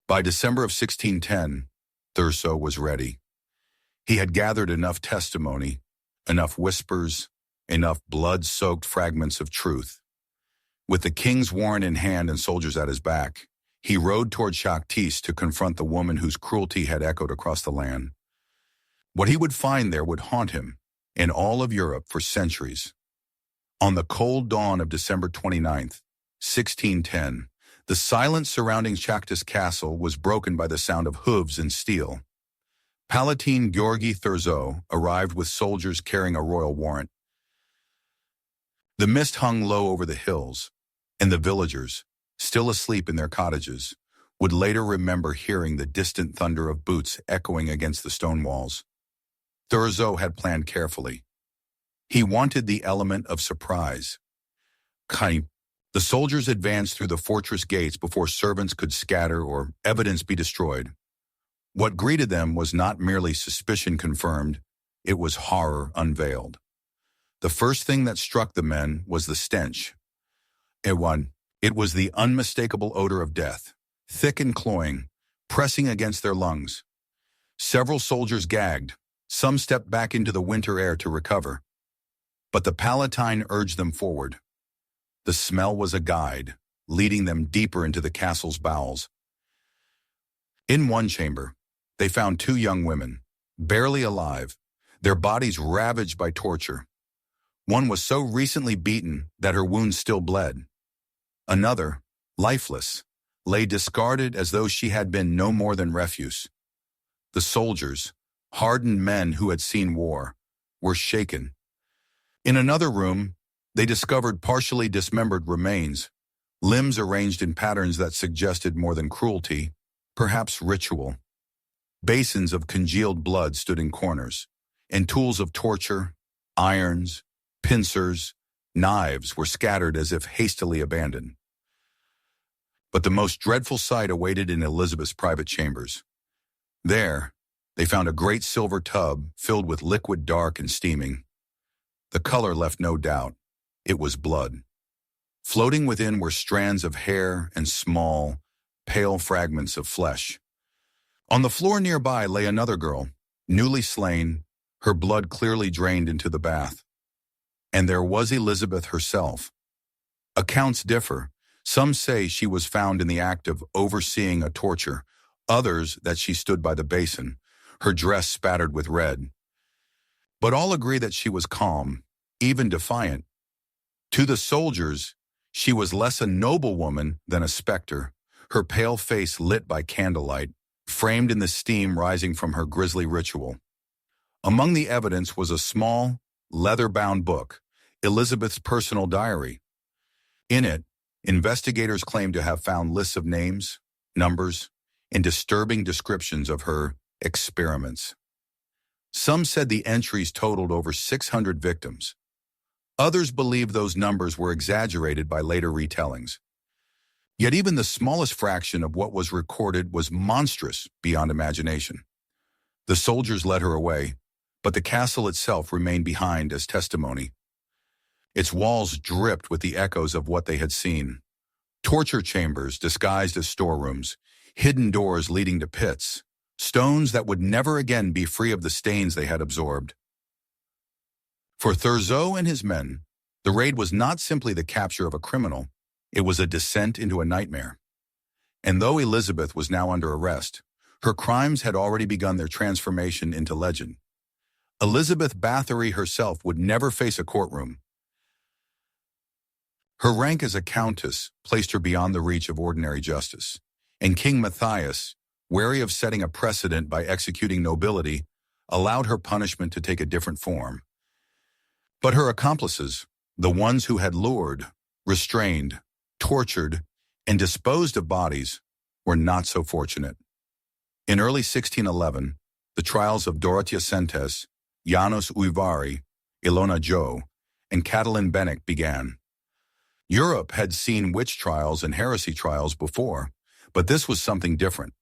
By December of 1610, Thurso was ready. He had gathered enough testimony, enough whispers, enough blood-soaked fragments of truth. With the king's warrant in hand and soldiers at his back, he rode toward Čachtice to confront the woman whose cruelty had echoed across the land. What he would find there would haunt him in all of Europe for centuries. On the cold dawn of December 29th, 1610, the silence surrounding Čachtice Castle was broken by the sound of hooves and steel. Palatine Gheorghe Thurso arrived with soldiers carrying a royal warrant. The mist hung low over the hills, and the villagers, still asleep in their cottages, would later remember hearing the distant thunder of boots echoing against the stone walls. Thurso had planned carefully. He wanted the element of surprise. The soldiers advanced through the fortress gates before servants could scatter or evidence be destroyed. What greeted them was not merely suspicion confirmed, it was horror unveiled. The first thing that struck the men was the stench. It was the unmistakable odor of death, thick and cloying, pressing against their lungs. Several soldiers gagged, some stepped back into the winter air to recover. But the Palatine urged them forward. The smell was a guide, leading them deeper into the castle's bowels. In one chamber, they found two young women, barely alive, their bodies ravaged by torture. One was so recently beaten that her wounds still bled. Another, lifeless, lay discarded as though she had been no more than refuse. The soldiers, hardened men who had seen war, were shaken. In another room, they discovered partially dismembered remains, limbs arranged in patterns that suggested more than cruelty, perhaps ritual. Basins of congealed blood stood in corners, and tools of torture, irons, pincers, knives were scattered as if hastily abandoned. But the most dreadful sight awaited in Elizabeth's private chambers. There, they found a great silver tub filled with liquid dark and steaming. The color left no doubt. It was blood. Floating within were strands of hair and small, pale fragments of flesh. On the floor nearby lay another girl, newly slain, her blood clearly drained into the bath. And there was Elizabeth herself. Accounts differ. Some say she was found in the act of overseeing a torture, others that she stood by the basin, her dress spattered with red. But all agree that she was calm, even defiant. To the soldiers, she was less a noblewoman than a specter, her pale face lit by candlelight, framed in the steam rising from her grisly ritual. Among the evidence was a small, leather-bound book, Elizabeth's personal diary. In it, investigators claimed to have found lists of names, numbers, and disturbing descriptions of her experiments. Some said the entries totaled over 600 victims. Others believed those numbers were exaggerated by later retellings. Yet even the smallest fraction of what was recorded was monstrous beyond imagination. The soldiers led her away, but the castle itself remained behind as testimony. Its walls dripped with the echoes of what they had seen. Torture chambers disguised as storerooms, hidden doors leading to pits, stones that would never again be free of the stains they had absorbed. For Thurso and his men, the raid was not simply the capture of a criminal, it was a descent into a nightmare. And though Elizabeth was now under arrest, her crimes had already begun their transformation into legend. Elizabeth Báthory herself would never face a courtroom. Her rank as a countess placed her beyond the reach of ordinary justice, and King Matthias, wary of setting a precedent by executing nobility, allowed her punishment to take a different form. But her accomplices, the ones who had lured, restrained, tortured, and disposed of bodies, were not so fortunate. In early 1611, the trials of Dorothea Sentes, János Újvári, Ilona Jo, and Catalin Bennek began. Europe had seen witch trials and heresy trials before, but this was something different.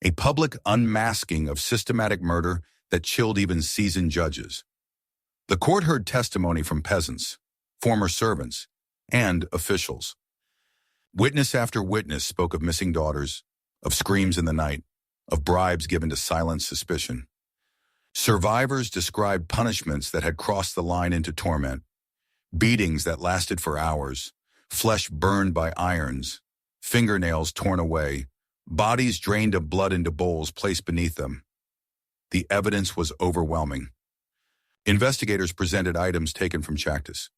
A public unmasking of systematic murder that chilled even seasoned judges. The court heard testimony from peasants, former servants, and officials. Witness after witness spoke of missing daughters, of screams in the night, of bribes given to silence suspicion. Survivors described punishments that had crossed the line into torment, beatings that lasted for hours, flesh burned by irons, fingernails torn away, bodies drained of blood into bowls placed beneath them. The evidence was overwhelming. Investigators presented items taken from Čachtice: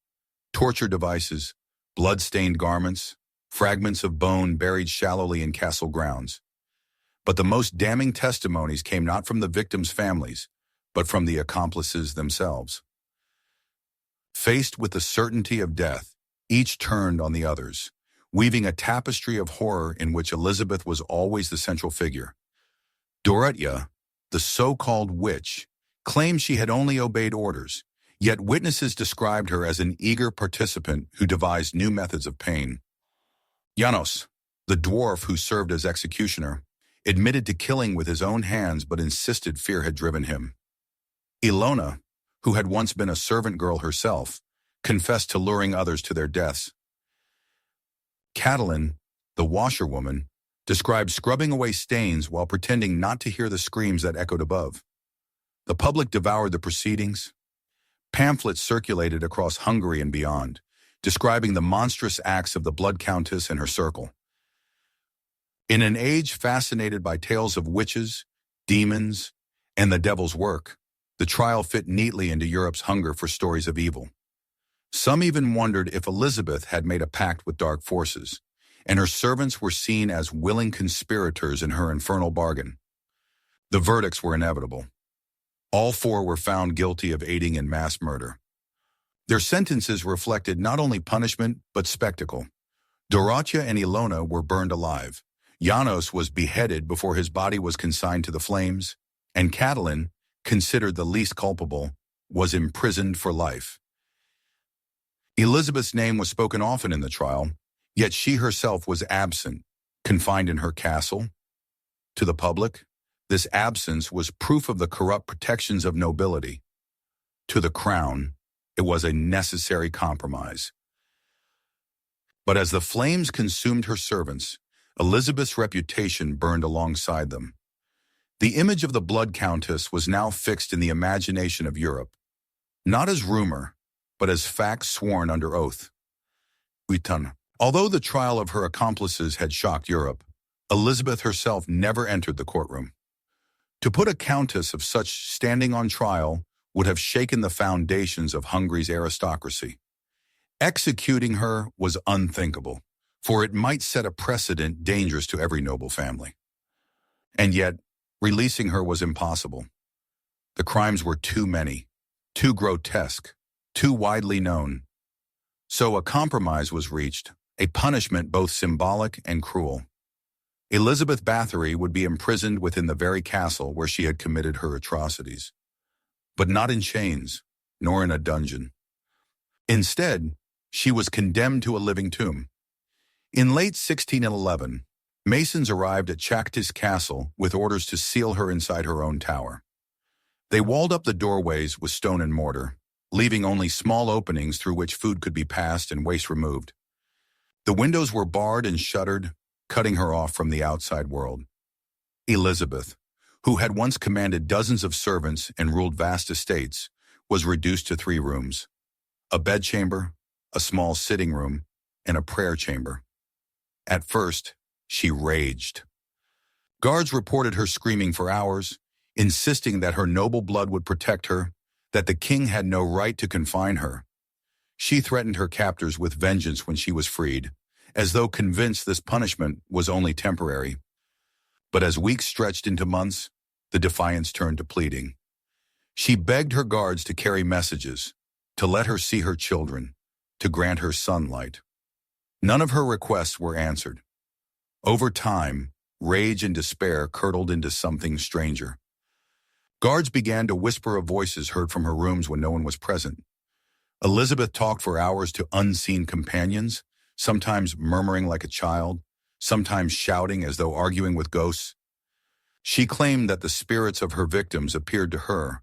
torture devices, blood-stained garments, fragments of bone buried shallowly in castle grounds. But the most damning testimonies came not from the victims' families, but from the accomplices themselves. Faced with the certainty of death, each turned on the others, weaving a tapestry of horror in which Elizabeth was always the central figure. Dorothea, the so-called witch, claimed she had only obeyed orders, yet witnesses described her as an eager participant who devised new methods of pain. Janos, the dwarf who served as executioner, admitted to killing with his own hands but insisted fear had driven him. Ilona, who had once been a servant girl herself, confessed to luring others to their deaths. Catalin, the washerwoman, described scrubbing away stains while pretending not to hear the screams that echoed above. The public devoured the proceedings. Pamphlets circulated across Hungary and beyond, describing the monstrous acts of the Blood Countess and her circle. In an age fascinated by tales of witches, demons, and the devil's work, the trial fit neatly into Europe's hunger for stories of evil. Some even wondered if Elizabeth had made a pact with dark forces, and her servants were seen as willing conspirators in her infernal bargain. The verdicts were inevitable. All four were found guilty of aiding in mass murder. Their sentences reflected not only punishment, but spectacle. Dorothea and Ilona were burned alive. Janos was beheaded before his body was consigned to the flames, and Catalin, considered the least culpable, was imprisoned for life. Elizabeth's name was spoken often in the trial, yet she herself was absent, confined in her castle. To the public, this absence was proof of the corrupt protections of nobility. To the crown, it was a necessary compromise. But as the flames consumed her servants, Elizabeth's reputation burned alongside them. The image of the Blood Countess was now fixed in the imagination of Europe, not as rumor, but as fact sworn under oath. Although the trial of her accomplices had shocked Europe, Elizabeth herself never entered the courtroom. To put a countess of such standing on trial would have shaken the foundations of Hungary's aristocracy. Executing her was unthinkable, for it might set a precedent dangerous to every noble family. And yet, releasing her was impossible. The crimes were too many, too grotesque, too widely known. So a compromise was reached, a punishment both symbolic and cruel. Elizabeth Báthory would be imprisoned within the very castle where she had committed her atrocities. But not in chains, nor in a dungeon. Instead, she was condemned to a living tomb. In late 1611, Masons arrived at Čachtice Castle with orders to seal her inside her own tower. They walled up the doorways with stone and mortar, leaving only small openings through which food could be passed and waste removed. The windows were barred and shuttered, cutting her off from the outside world. Elizabeth, who had once commanded dozens of servants and ruled vast estates, was reduced to 3 rooms: a bedchamber, a small sitting room, and a prayer chamber. At first, she raged. Guards reported her screaming for hours, insisting that her noble blood would protect her, that the king had no right to confine her. She threatened her captors with vengeance when she was freed, as though convinced this punishment was only temporary. But as weeks stretched into months, the defiance turned to pleading. She begged her guards to carry messages, to let her see her children, to grant her sunlight. None of her requests were answered. Over time, rage and despair curdled into something stranger. Guards began to whisper of voices heard from her rooms when no one was present. Elizabeth talked for hours to unseen companions, sometimes murmuring like a child, sometimes shouting as though arguing with ghosts. She claimed that the spirits of her victims appeared to her,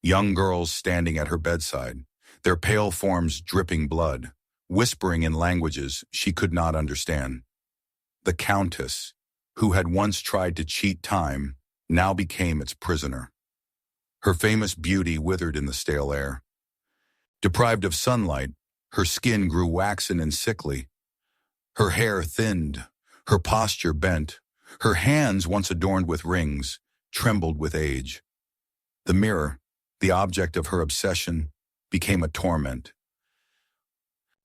young girls standing at her bedside, their pale forms dripping blood, whispering in languages she could not understand. The Countess, who had once tried to cheat time, now became its prisoner. Her famous beauty withered in the stale air. Deprived of sunlight, her skin grew waxen and sickly. Her hair thinned, her posture bent, her hands, once adorned with rings, trembled with age. The mirror, the object of her obsession, became a torment.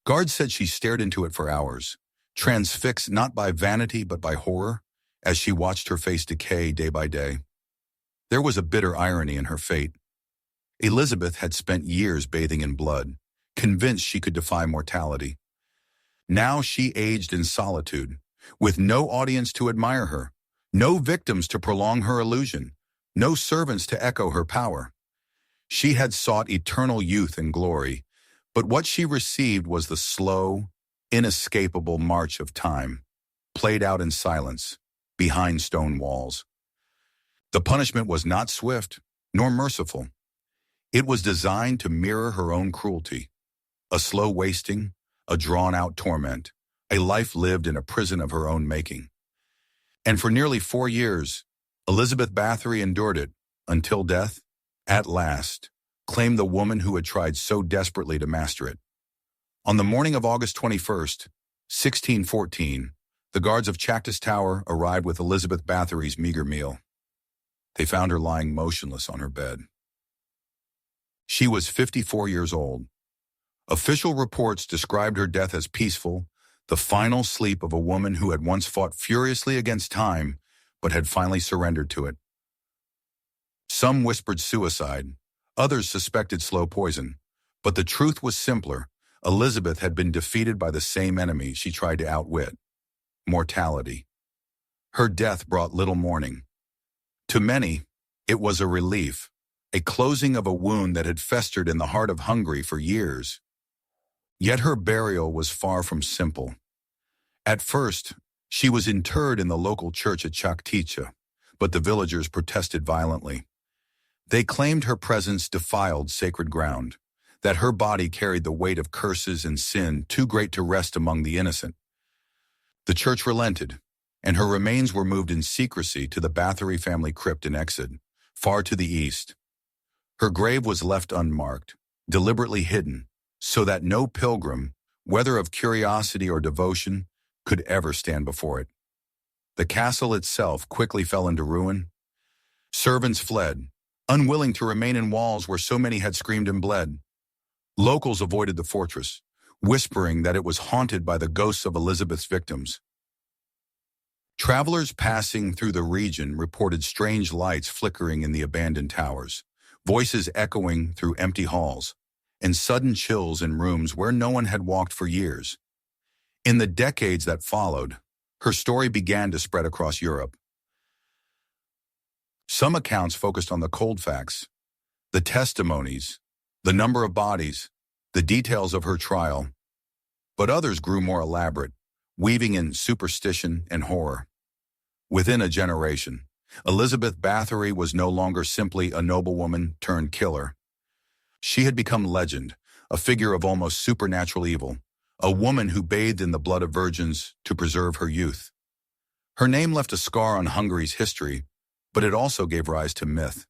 Guards said she stared into it for hours, transfixed not by vanity but by horror, as she watched her face decay day by day. There was a bitter irony in her fate. Elizabeth had spent years bathing in blood, convinced she could defy mortality. Now she aged in solitude, with no audience to admire her, no victims to prolong her illusion, no servants to echo her power. She had sought eternal youth and glory, but what she received was the slow, inescapable march of time, played out in silence, behind stone walls. The punishment was not swift, nor merciful. It was designed to mirror her own cruelty, a slow wasting, a drawn-out torment, a life lived in a prison of her own making. And for nearly 4 years, Elizabeth Báthory endured it, until death, at last, claimed the woman who had tried so desperately to master it. On the morning of August 21st, 1614, the guards of Čachtice Tower arrived with Elizabeth Báthory's meager meal. They found her lying motionless on her bed. She was 54 years old. Official reports described her death as peaceful, the final sleep of a woman who had once fought furiously against time, but had finally surrendered to it. Some whispered suicide, others suspected slow poison, but the truth was simpler. Elizabeth had been defeated by the same enemy she tried to outwit: mortality. Her death brought little mourning. To many, it was a relief, a closing of a wound that had festered in the heart of Hungary for years. Yet her burial was far from simple. At first, she was interred in the local church at Čachtice, but the villagers protested violently. They claimed her presence defiled sacred ground, that her body carried the weight of curses and sin too great to rest among the innocent. The church relented, and her remains were moved in secrecy to the Báthory family crypt in Exod, far to the east. Her grave was left unmarked, deliberately hidden, so that no pilgrim, whether of curiosity or devotion, could ever stand before it. The castle itself quickly fell into ruin. Servants fled, unwilling to remain in walls where so many had screamed and bled. Locals avoided the fortress, whispering that it was haunted by the ghosts of Elizabeth's victims. Travelers passing through the region reported strange lights flickering in the abandoned towers, voices echoing through empty halls, and sudden chills in rooms where no one had walked for years. In the decades that followed, her story began to spread across Europe. Some accounts focused on the cold facts, the testimonies, the number of bodies, the details of her trial, but others grew more elaborate, weaving in superstition and horror. Within a generation, Elizabeth Báthory was no longer simply a noblewoman turned killer. She had become legend, a figure of almost supernatural evil, a woman who bathed in the blood of virgins to preserve her youth. Her name left a scar on Hungary's history, but it also gave rise to myth.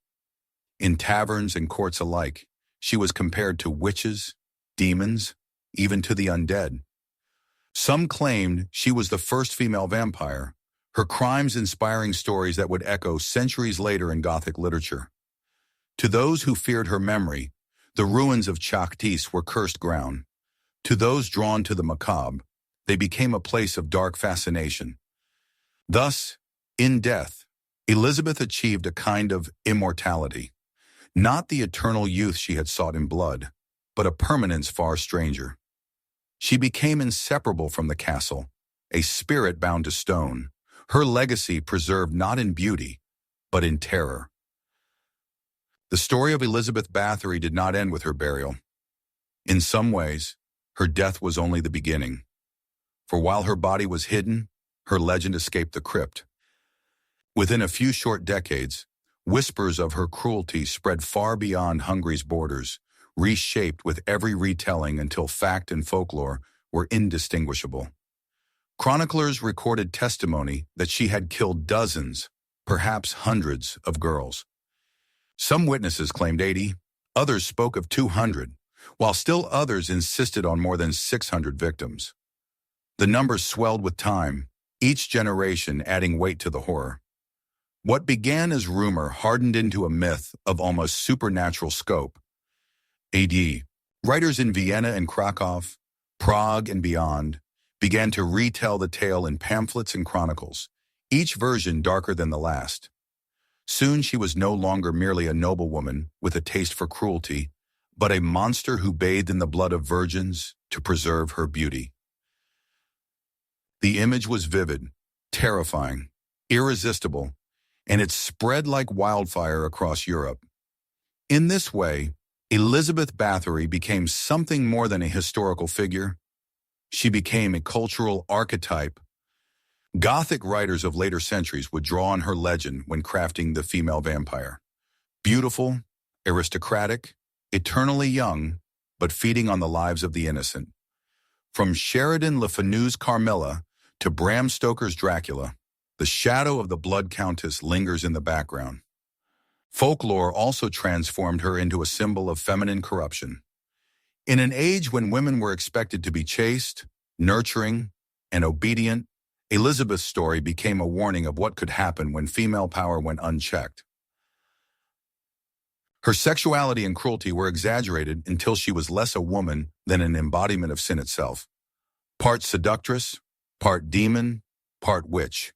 In taverns and courts alike, she was compared to witches, demons, even to the undead. Some claimed she was the first female vampire, her crimes inspiring stories that would echo centuries later in Gothic literature. To those who feared her memory, the ruins of Čachtice were cursed ground. To those drawn to the macabre, they became a place of dark fascination. Thus, in death, Elizabeth achieved a kind of immortality, not the eternal youth she had sought in blood, but a permanence far stranger. She became inseparable from the castle, a spirit bound to stone, her legacy preserved not in beauty, but in terror. The story of Elizabeth Báthory did not end with her burial. In some ways, her death was only the beginning. For while her body was hidden, her legend escaped the crypt. Within a few short decades, Whispers of her cruelty spread far beyond Hungary's borders, reshaped with every retelling until fact and folklore were indistinguishable. Chroniclers recorded testimony that she had killed dozens, perhaps hundreds, of girls. Some witnesses claimed 80, others spoke of 200, while still others insisted on more than 600 victims. The numbers swelled with time, each generation adding weight to the horror. What began as rumor hardened into a myth of almost supernatural scope. A.D. Writers in Vienna and Krakow, Prague and beyond, began to retell the tale in pamphlets and chronicles, each version darker than the last. Soon she was no longer merely a noblewoman with a taste for cruelty, but a monster who bathed in the blood of virgins to preserve her beauty. The image was vivid, terrifying, irresistible, and it spread like wildfire across Europe. In this way, Elizabeth Báthory became something more than a historical figure. She became a cultural archetype. Gothic writers of later centuries would draw on her legend when crafting the female vampire. Beautiful, aristocratic, eternally young, but feeding on the lives of the innocent. From Sheridan Le Fanu's Carmilla to Bram Stoker's Dracula, the shadow of the Blood Countess lingers in the background. Folklore also transformed her into a symbol of feminine corruption. In an age when women were expected to be chaste, nurturing, and obedient, Elizabeth's story became a warning of what could happen when female power went unchecked. Her sexuality and cruelty were exaggerated until she was less a woman than an embodiment of sin itself. Part seductress, part demon, part witch.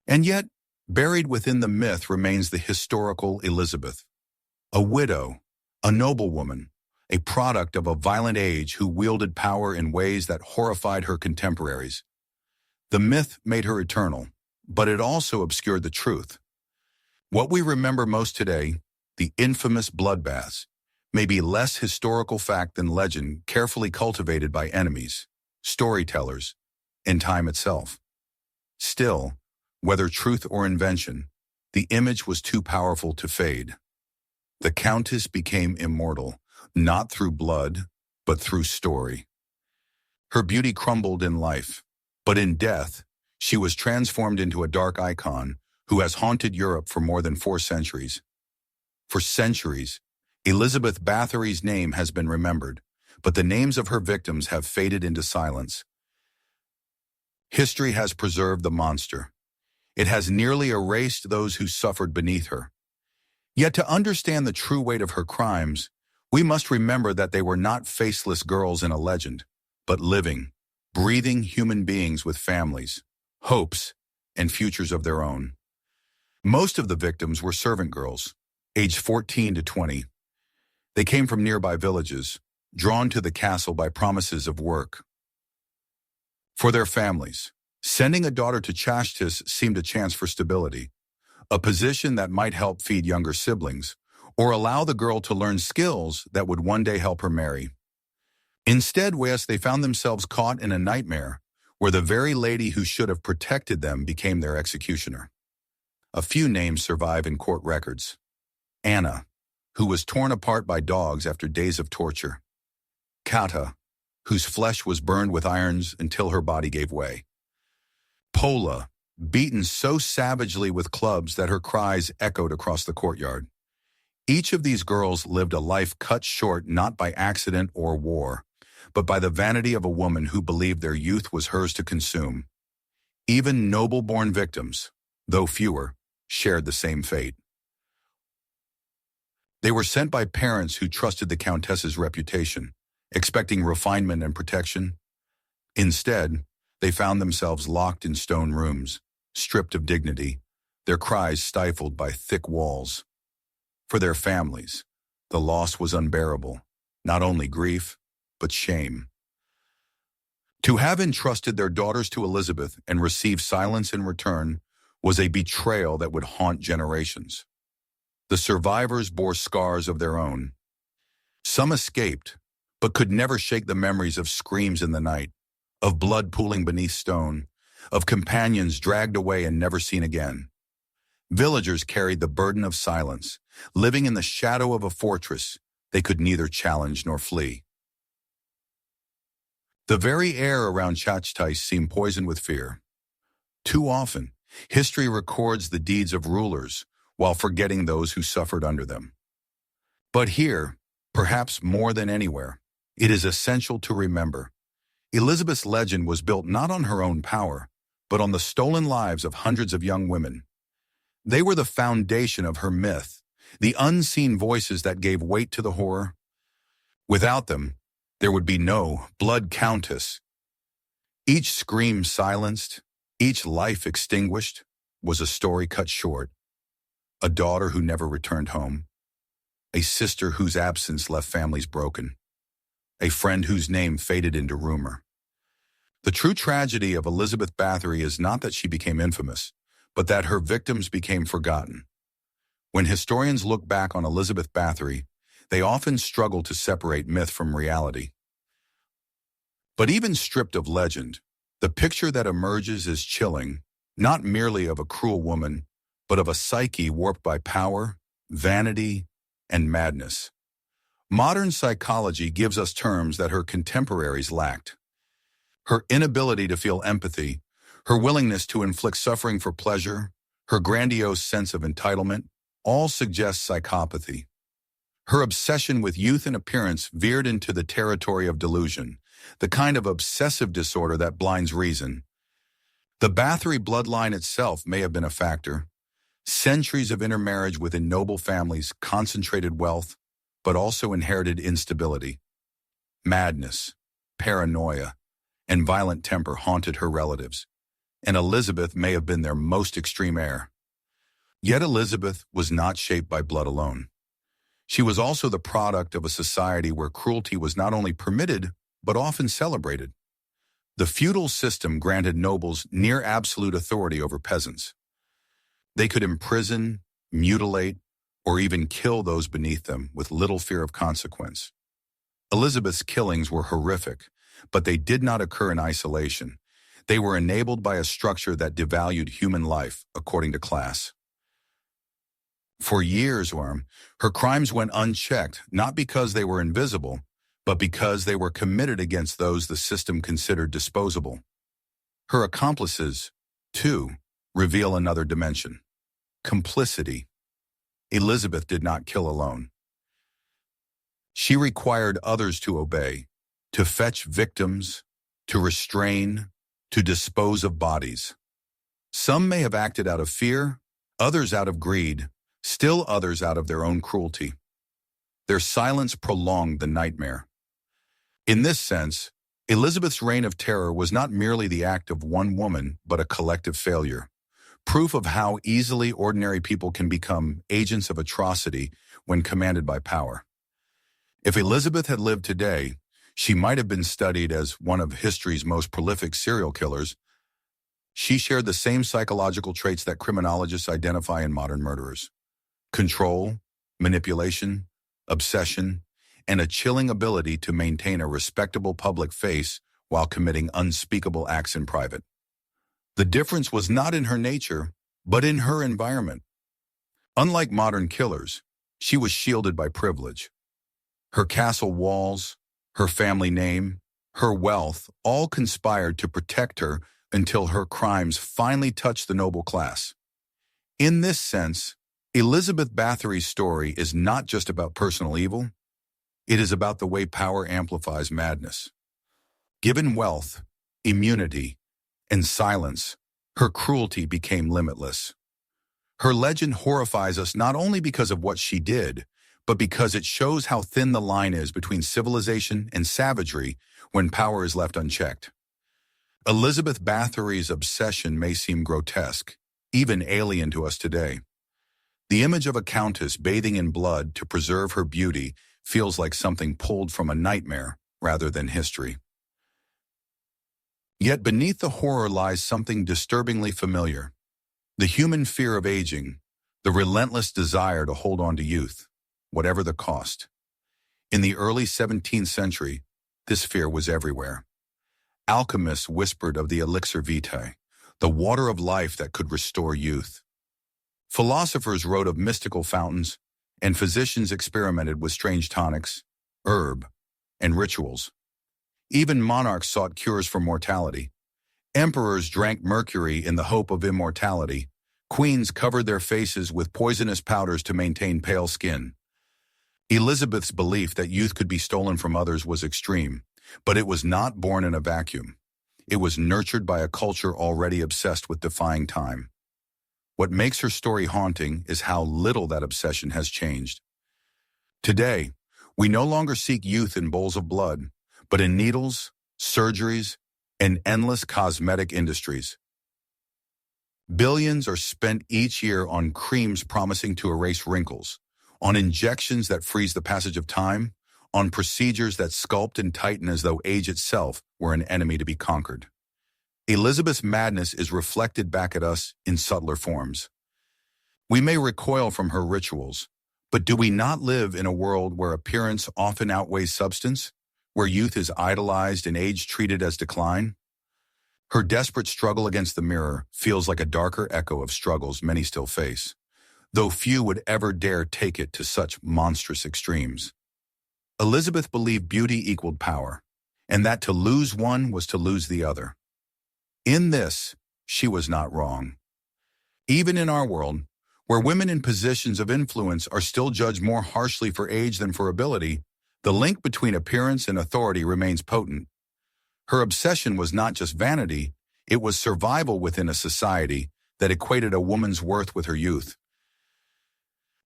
And yet, buried within the myth remains the historical Elizabeth, a widow, a noblewoman, a product of a violent age who wielded power in ways that horrified her contemporaries. The myth made her eternal, but it also obscured the truth. What we remember most today, the infamous bloodbaths, may be less historical fact than legend carefully cultivated by enemies, storytellers, and time itself. Still, whether truth or invention, the image was too powerful to fade. The Countess became immortal, not through blood, but through story. Her beauty crumbled in life, but in death, she was transformed into a dark icon who has haunted Europe for more than 4 centuries. For centuries, Elizabeth Báthory's name has been remembered, but the names of her victims have faded into silence. History has preserved the monster. It has nearly erased those who suffered beneath her. Yet to understand the true weight of her crimes, we must remember that they were not faceless girls in a legend, but living, breathing human beings with families, hopes, and futures of their own. Most of the victims were servant girls, aged 14 to 20. They came from nearby villages, drawn to the castle by promises of work. For their families, sending a daughter to Čachtice seemed a chance for stability, a position that might help feed younger siblings, or allow the girl to learn skills that would one day help her marry. Instead, they found themselves caught in a nightmare where the very lady who should have protected them became their executioner. A few names survive in court records. Anna, who was torn apart by dogs after days of torture. Kata, whose flesh was burned with irons until her body gave way. Pola, beaten so savagely with clubs that her cries echoed across the courtyard. Each of these girls lived a life cut short not by accident or war, but by the vanity of a woman who believed their youth was hers to consume. Even noble-born victims, though fewer, shared the same fate. They were sent by parents who trusted the Countess's reputation, expecting refinement and protection. Instead, they found themselves locked in stone rooms, stripped of dignity, their cries stifled by thick walls. For their families, the loss was unbearable, not only grief, but shame. To have entrusted their daughters to Elizabeth and receive silence in return was a betrayal that would haunt generations. The survivors bore scars of their own. Some escaped, but could never shake the memories of screams in the night, of blood pooling beneath stone, of companions dragged away and never seen again. Villagers carried the burden of silence, living in the shadow of a fortress they could neither challenge nor flee. The very air around Čachtice seemed poisoned with fear. Too often, history records the deeds of rulers while forgetting those who suffered under them. But here, perhaps more than anywhere, it is essential to remember, Elizabeth's legend was built not on her own power, but on the stolen lives of hundreds of young women. They were the foundation of her myth, the unseen voices that gave weight to the horror. Without them, there would be no Blood Countess. Each scream silenced, each life extinguished, was a story cut short. A daughter who never returned home. A sister whose absence left families broken. A friend whose name faded into rumor. The true tragedy of Elizabeth Báthory is not that she became infamous, but that her victims became forgotten. When historians look back on Elizabeth Báthory, they often struggle to separate myth from reality. But even stripped of legend, the picture that emerges is chilling, not merely of a cruel woman, but of a psyche warped by power, vanity, and madness. Modern psychology gives us terms that her contemporaries lacked. Her inability to feel empathy, her willingness to inflict suffering for pleasure, her grandiose sense of entitlement, all suggest psychopathy. Her obsession with youth and appearance veered into the territory of delusion, the kind of obsessive disorder that blinds reason. The Báthory bloodline itself may have been a factor. Centuries of intermarriage within noble families concentrated wealth, but also inherited instability. Madness, paranoia, and violent temper haunted her relatives, and Elizabeth may have been their most extreme heir. Yet Elizabeth was not shaped by blood alone. She was also the product of a society where cruelty was not only permitted, but often celebrated. The feudal system granted nobles near absolute authority over peasants. They could imprison, mutilate, or even kill those beneath them with little fear of consequence. Elizabeth's killings were horrific, but they did not occur in isolation. They were enabled by a structure that devalued human life according to class. For years, her crimes went unchecked, not because they were invisible, but because they were committed against those the system considered disposable. Her accomplices, too, reveal another dimension: complicity. Elizabeth did not kill alone. She required others to obey, to fetch victims, to restrain, to dispose of bodies. Some may have acted out of fear, others out of greed, still others out of their own cruelty. Their silence prolonged the nightmare. In this sense, Elizabeth's reign of terror was not merely the act of one woman, but a collective failure. Proof of how easily ordinary people can become agents of atrocity when commanded by power. If Elizabeth had lived today, she might have been studied as one of history's most prolific serial killers. She shared the same psychological traits that criminologists identify in modern murderers: control, manipulation, obsession, and a chilling ability to maintain a respectable public face while committing unspeakable acts in private. The difference was not in her nature, but in her environment. Unlike modern killers, she was shielded by privilege. Her castle walls, her family name, her wealth all conspired to protect her until her crimes finally touched the noble class. In this sense, Elizabeth Báthory's story is not just about personal evil. It is about the way power amplifies madness. Given wealth, immunity, and silence, her cruelty became limitless. Her legend horrifies us not only because of what she did, but because it shows how thin the line is between civilization and savagery when power is left unchecked. Elizabeth Báthory's obsession may seem grotesque, even alien to us today. The image of a countess bathing in blood to preserve her beauty feels like something pulled from a nightmare rather than history. Yet beneath the horror lies something disturbingly familiar: the human fear of aging, the relentless desire to hold on to youth, whatever the cost. In the early 17th century, this fear was everywhere. Alchemists whispered of the elixir vitae, the water of life that could restore youth. Philosophers wrote of mystical fountains, and physicians experimented with strange tonics, herb, and rituals. Even monarchs sought cures for mortality. Emperors drank mercury in the hope of immortality. Queens covered their faces with poisonous powders to maintain pale skin. Elizabeth's belief that youth could be stolen from others was extreme, but it was not born in a vacuum. It was nurtured by a culture already obsessed with defying time. What makes her story haunting is how little that obsession has changed. Today, we no longer seek youth in bowls of blood, but in needles, surgeries, and endless cosmetic industries. Billions are spent each year on creams promising to erase wrinkles, on injections that freeze the passage of time, on procedures that sculpt and tighten as though age itself were an enemy to be conquered. Elizabeth's madness is reflected back at us in subtler forms. We may recoil from her rituals, but do we not live in a world where appearance often outweighs substance, where youth is idolized and age treated as decline? Her desperate struggle against the mirror feels like a darker echo of struggles many still face, though few would ever dare take it to such monstrous extremes. Elizabeth believed beauty equaled power, and that to lose one was to lose the other. In this, she was not wrong. Even in our world, where women in positions of influence are still judged more harshly for age than for ability, the link between appearance and authority remains potent. Her obsession was not just vanity, it was survival within a society that equated a woman's worth with her youth.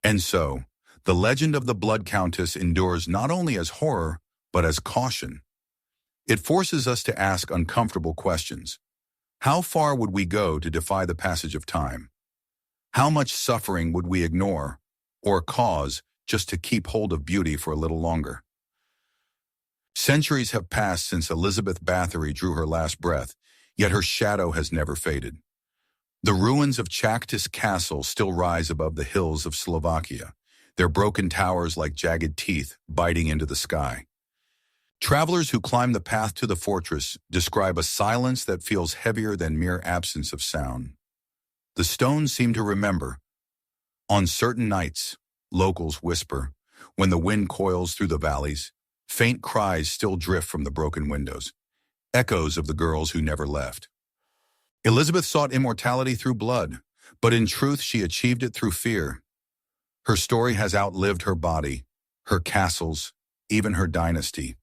And so, the legend of the Blood Countess endures not only as horror, but as caution. It forces us to ask uncomfortable questions. How far would we go to defy the passage of time? How much suffering would we ignore or cause just to keep hold of beauty for a little longer? Centuries have passed since Elizabeth Báthory drew her last breath, yet her shadow has never faded. The ruins of Čachtice Castle still rise above the hills of Slovakia, their broken towers like jagged teeth biting into the sky. Travelers who climb the path to the fortress describe a silence that feels heavier than mere absence of sound. The stones seem to remember. On certain nights, locals whisper, when the wind coils through the valleys, faint cries still drift from the broken windows, echoes of the girls who never left. Elizabeth sought immortality through blood, but in truth she achieved it through fear. Her story has outlived her body, her castles, even her dynasty.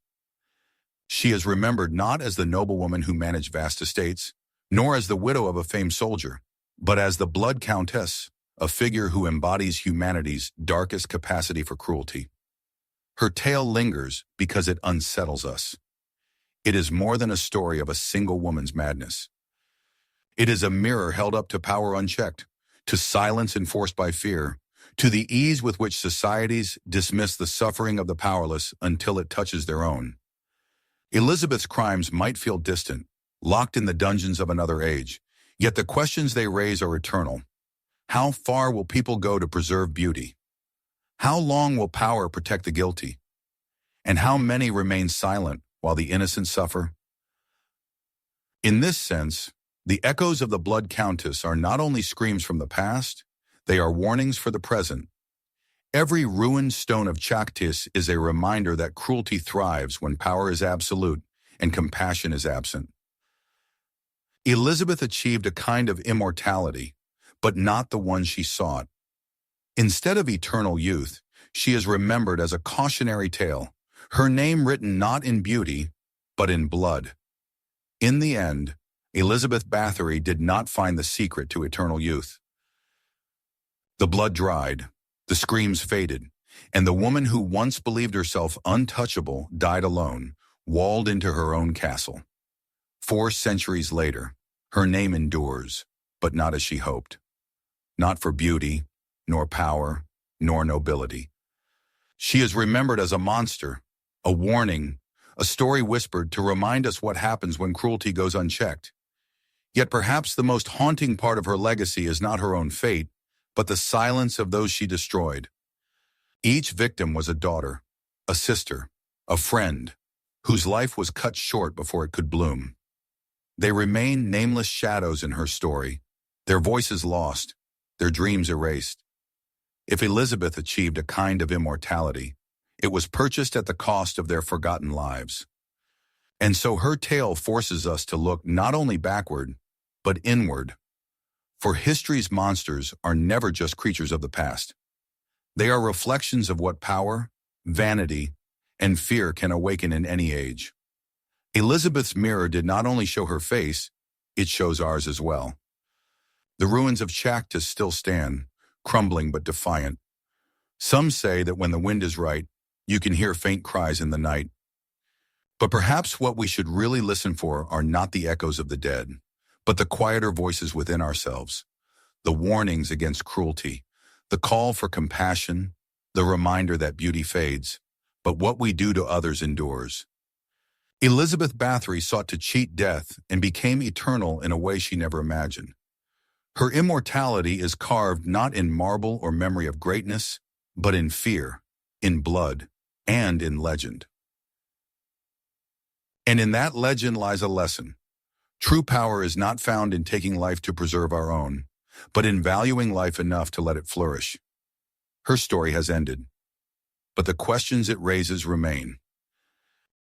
She is remembered not as the noblewoman who managed vast estates, nor as the widow of a famed soldier, but as the Blood Countess, a figure who embodies humanity's darkest capacity for cruelty. Her tale lingers because it unsettles us. It is more than a story of a single woman's madness. It is a mirror held up to power unchecked, to silence enforced by fear, to the ease with which societies dismiss the suffering of the powerless until it touches their own. Elizabeth's crimes might feel distant, locked in the dungeons of another age, yet the questions they raise are eternal. How far will people go to preserve beauty? How long will power protect the guilty? And how many remain silent while the innocent suffer? In this sense, the echoes of the Blood Countess are not only screams from the past, they are warnings for the present. Every ruined stone of Čachtice is a reminder that cruelty thrives when power is absolute and compassion is absent. Elizabeth achieved a kind of immortality, but not the one she sought. Instead of eternal youth, she is remembered as a cautionary tale, her name written not in beauty, but in blood. In the end, Elizabeth Báthory did not find the secret to eternal youth. The blood dried, the screams faded, and the woman who once believed herself untouchable died alone, walled into her own castle. 4 centuries later, her name endures, but not as she hoped. Not for beauty, nor power, nor nobility. She is remembered as a monster, a warning, a story whispered to remind us what happens when cruelty goes unchecked. Yet perhaps the most haunting part of her legacy is not her own fate, but the silence of those she destroyed. Each victim was a daughter, a sister, a friend, whose life was cut short before it could bloom. They remain nameless shadows in her story, their voices lost, their dreams erased. If Elizabeth achieved a kind of immortality, it was purchased at the cost of their forgotten lives. And so her tale forces us to look not only backward, but inward. For history's monsters are never just creatures of the past. They are reflections of what power, vanity, and fear can awaken in any age. Elizabeth's mirror did not only show her face, it shows ours as well. The ruins of Čachtice still stand, crumbling but defiant. Some say that when the wind is right, you can hear faint cries in the night. But perhaps what we should really listen for are not the echoes of the dead, but the quieter voices within ourselves, the warnings against cruelty, the call for compassion, the reminder that beauty fades, but what we do to others endures. Elizabeth Báthory sought to cheat death and became eternal in a way she never imagined. Her immortality is carved not in marble or memory of greatness, but in fear, in blood, and in legend. And in that legend lies a lesson. True power is not found in taking life to preserve our own, but in valuing life enough to let it flourish. Her story has ended, but the questions it raises remain.